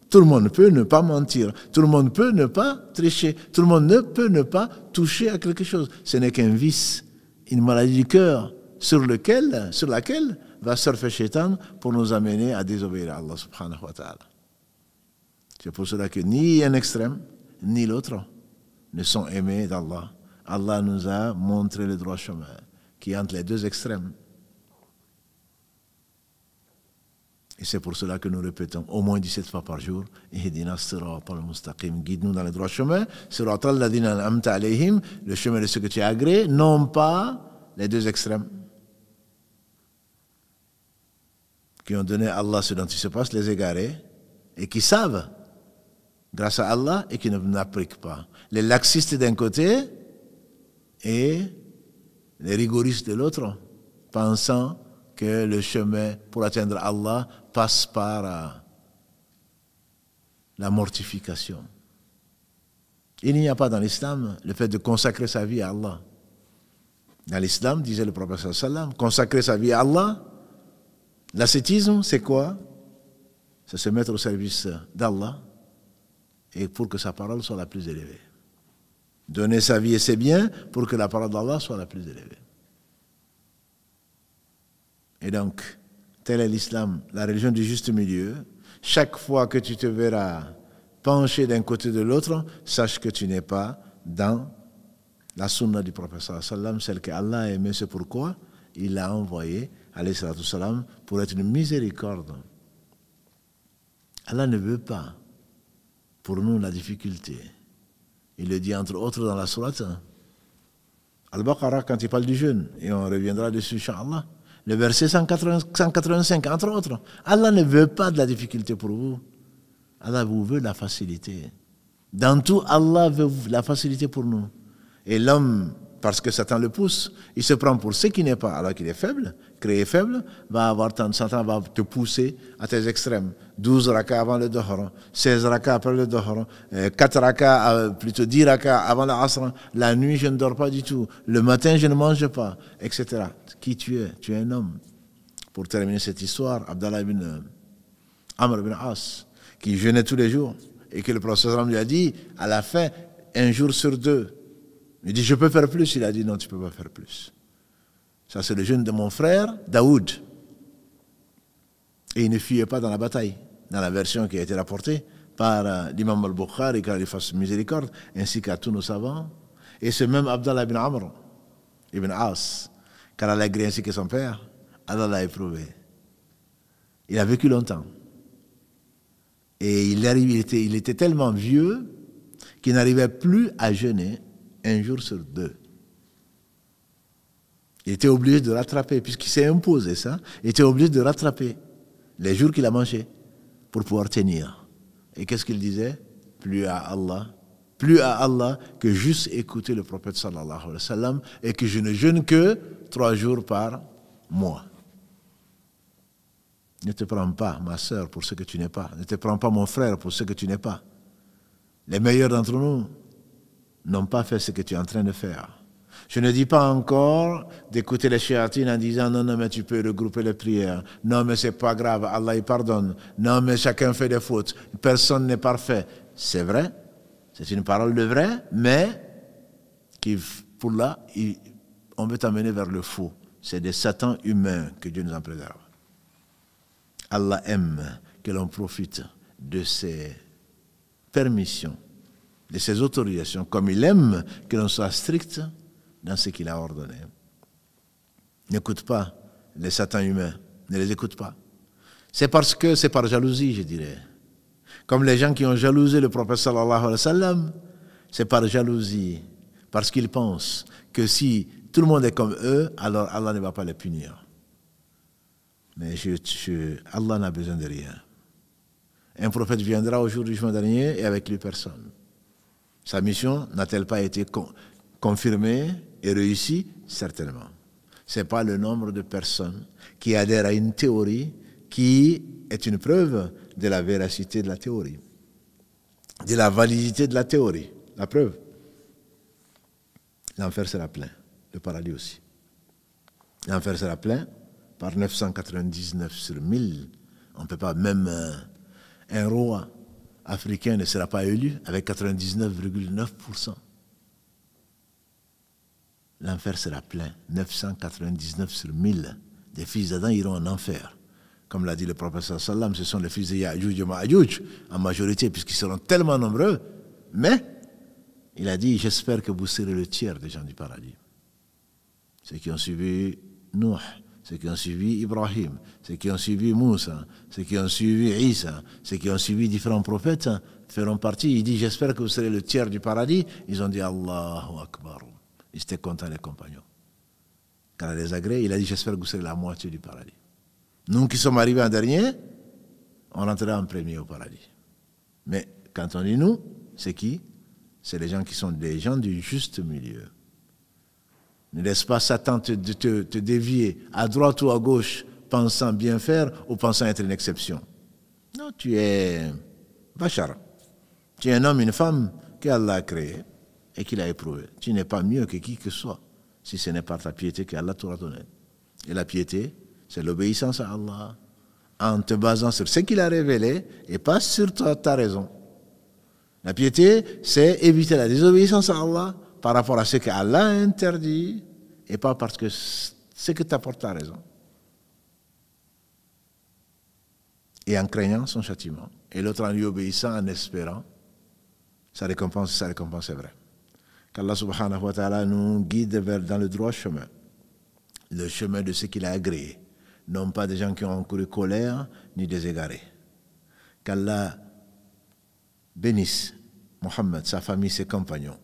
Tout le monde peut ne pas mentir. Tout le monde peut ne pas tricher. Tout le monde peut ne pas toucher à quelque chose. Ce n'est qu'un vice, une maladie du cœur sur laquelle va surfer Shaitan pour nous amener à désobéir à Allah subhanahu wa ta'ala. C'est pour cela que ni un extrême, ni l'autre ne sont aimés d'Allah. Allah nous a montré le droit chemin qui est entre les deux extrêmes. Et c'est pour cela que nous répétons au moins 17 fois par jour, Ihdina as-siratal mustaqim, guide-nous dans le droit chemin, siratal ladhina an'amta alayhim, le chemin de ceux que tu as agréés, non pas les deux extrêmes qui ont donné à Allah ce dont il se passe, les égarés, et qui savent grâce à Allah et qui ne n'appliquent pas. Les laxistes d'un côté et les rigoristes de l'autre, pensant que le chemin pour atteindre Allah passe par la mortification. Il n'y a pas dans l'islam le fait de consacrer sa vie à Allah. Dans l'islam, disait le prophète sallallahu alayhi wa sallam, consacrer sa vie à Allah, l'ascétisme, c'est quoi? C'est se mettre au service d'Allah et pour que sa parole soit la plus élevée. Donner sa vie et ses biens pour que la parole d'Allah soit la plus élevée. Et donc, tel est l'islam, la religion du juste milieu. Chaque fois que tu te verras pencher d'un côté de l'autre, sache que tu n'es pas dans la sunna du prophète sallallahu alayhi wa sallam, celle qu'Allah a aimée. C'est pourquoi il l'a envoyé, alayhi salatu wa sallam, pour être une miséricorde. Allah ne veut pas pour nous la difficulté. Il le dit entre autres dans la sourate Al-Baqarah quand il parle du jeûne, et on reviendra dessus, Inch'Allah. Le verset 185, entre autres. Allah ne veut pas de la difficulté pour vous. Allah vous veut la facilité. Dans tout, Allah veut la facilité pour nous. Et l'homme, parce que Satan le pousse, il se prend pour ce qui n'est pas, alors qu'il est faible, créé faible, Satan va te pousser à tes extrêmes. 12 rakas avant le Dohra, 16 rakas après le Dohra, 4 rakas, plutôt 10 rakas avant l'Asr, la nuit je ne dors pas du tout, le matin je ne mange pas, etc. Qui tu es? Tu es un homme. Pour terminer cette histoire, Abdallah ibn Amr ibn As, qui jeûnait tous les jours, et que le prophète lui a dit, à la fin, un jour sur deux, il dit, je peux faire plus. Il a dit, non, tu ne peux pas faire plus. Ça, c'est le jeûne de mon frère, Daoud. Et il ne fuyait pas dans la bataille, dans la version qui a été rapportée par l'imam al-Bukhari, car il fasse miséricorde, ainsi qu'à tous nos savants. Et ce même Abdallah ibn Amr, ibn As, car Allah a gré ainsi que son père, Allah l'a éprouvé. Il a vécu longtemps. Et il était tellement vieux qui n'arrivait plus à jeûner un jour sur deux. Il était obligé de rattraper, puisqu'il s'est imposé ça, il était obligé de rattraper les jours qu'il a mangé pour pouvoir tenir. Et qu'est-ce qu'il disait? Plus à Allah que juste écouter le prophète sallallahu alayhi wa sallam et que je ne jeûne que 3 jours par mois. Ne te prends pas, ma sœur, pour ce que tu n'es pas. Ne te prends pas, mon frère, pour ce que tu n'es pas. Les meilleurs d'entre nous n'ont pas fait ce que tu es en train de faire. Je ne dis pas encore d'écouter les chéatines en disant non, mais tu peux regrouper les prières. Non, mais c'est pas grave, Allah il pardonne. Non, mais chacun fait des fautes. Personne n'est parfait. C'est vrai, c'est une parole de vrai, mais qui, pour là, on veut t'amener vers le faux. C'est des satans humains, que Dieu nous en préserve. Allah aime que l'on profite de ses permissions, de ses autorisations, comme il aime que l'on soit strict dans ce qu'il a ordonné. N'écoute pas les satans humains, ne les écoute pas. C'est parce que c'est par jalousie, je dirais. Comme les gens qui ont jalousé le prophète sallallahu alayhi wa sallam, c'est par jalousie, parce qu'ils pensent que si tout le monde est comme eux, alors Allah ne va pas les punir. Mais Allah n'a besoin de rien. Un prophète viendra au jour du jugement dernier et avec lui personne. Sa mission n'a-t-elle pas été confirmée et réussie? Certainement. Ce n'est pas le nombre de personnes qui adhèrent à une théorie qui est une preuve de la véracité de la théorie, de la validité de la théorie. La preuve, l'enfer sera plein, le paradis aussi. L'enfer sera plein par 999 sur 1000. On ne peut pas, même un roi africain ne sera pas élu avec 99,9%. L'enfer sera plein, 999 sur 1000. Des fils d'Adam iront en enfer. Comme l'a dit le prophète sallam, ce sont les fils de Ya'juj et Ma'juj, en majorité, puisqu'ils seront tellement nombreux. Mais, il a dit, j'espère que vous serez le tiers des gens du paradis. Ceux qui ont suivi Nuh, ceux qui ont suivi Ibrahim, ceux qui ont suivi Moussa, ceux qui ont suivi Isa, ceux qui ont suivi différents prophètes, feront partie. Il dit, j'espère que vous serez le tiers du paradis. Ils ont dit, Allahu Akbar. Ils étaient contents, les compagnons. Quand il les agrée, il a dit, j'espère que vous serez la moitié du paradis. Nous qui sommes arrivés en dernier, on rentrera en premier au paradis. Mais quand on dit nous, c'est qui? C'est les gens qui sont des gens du juste milieu. Ne laisse pas Satan te dévier à droite ou à gauche, pensant bien faire ou pensant être une exception. Non, tu es Bachar. Tu es un homme, une femme qu'Allah a créé et qu'il a éprouvé. Tu n'es pas mieux que qui que ce soit, si ce n'est pas ta piété qu'Allah t'aura donnée. Et la piété, c'est l'obéissance à Allah, en te basant sur ce qu'il a révélé et pas sur ta raison. La piété, c'est éviter la désobéissance à Allah par rapport à ce qu'Allah a interdit et pas parce que ce que t'apporte ta raison. Et en craignant son châtiment. Et l'autre en lui obéissant, en espérant sa récompense est vraie. Qu'Allah subhanahu wa ta'ala nous guide dans le droit chemin. Le chemin de ce qu'il a agréé. Non pas des gens qui ont couru colère, ni des égarés. Qu'Allah bénisse Mohammed, sa famille, ses compagnons,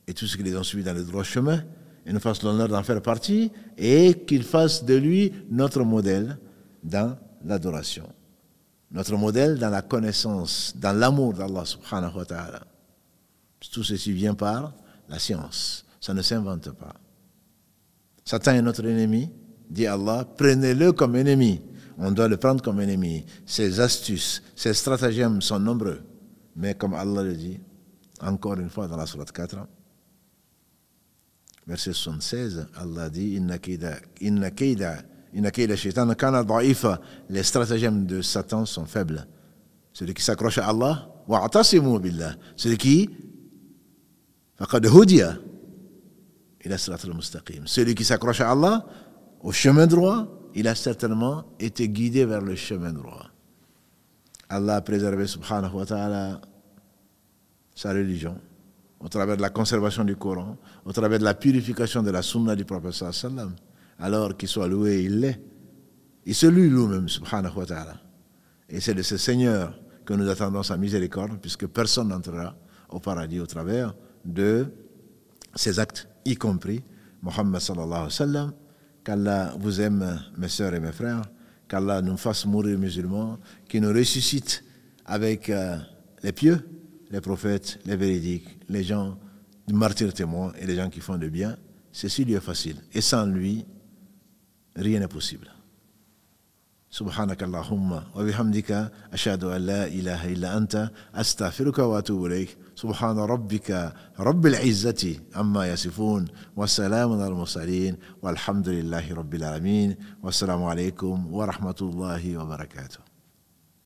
et tous ceux qui les ont suivis dans le droit chemin, et nous fasse l'honneur d'en faire partie, et qu'il fasse de lui notre modèle dans l'adoration. Notre modèle dans la connaissance, dans l'amour d'Allah subhanahu wa ta'ala. Tout ceci vient par la science. Ça ne s'invente pas. Satan est notre ennemi, dit Allah, prenez-le comme ennemi. On doit le prendre comme ennemi. Ses astuces, ses stratagèmes sont nombreux. Mais comme Allah le dit, encore une fois dans la sourate 4, verset 76, Allah dit Inna kayda shaytan kana da'ifa. Les stratagèmes de Satan sont faibles. Celui qui s'accroche à Allah, wa'tasimu billah. Celui qui faqad hudiya ila siratal mustaqim. Celui qui s'accroche à Allah, au chemin droit, il a certainement été guidé vers le chemin droit. Allah a préservé, subhanahu wa ta'ala, sa religion, au travers de la conservation du Coran, au travers de la purification de la sunna du prophète sallallahu alayhi wa sallam. Alors qu'il soit loué, il l'est. Il se loue lui-même, subhanahu wa ta'ala. Et c'est de ce Seigneur que nous attendons sa miséricorde, puisque personne n'entrera au paradis au travers de ses actes, y compris Mohammed sallallahu alayhi wa sallam. Qu'Allah vous aime, mes sœurs et mes frères, qu'Allah nous fasse mourir musulmans, qu'il nous ressuscite avec les pieux, les prophètes, les véridiques, les gens, les martyrs témoins et les gens qui font le bien. Ceci lui est facile. Et sans lui, rien n'est possible. سبحانك اللهم وبحمدك أشهد أن لا إله إلا أنت أستغفرك وأتوب إليك سبحان ربك رب العزة عما يصفون والسلام على المرسلين والحمد لله رب العالمين والسلام عليكم ورحمة الله وبركاته.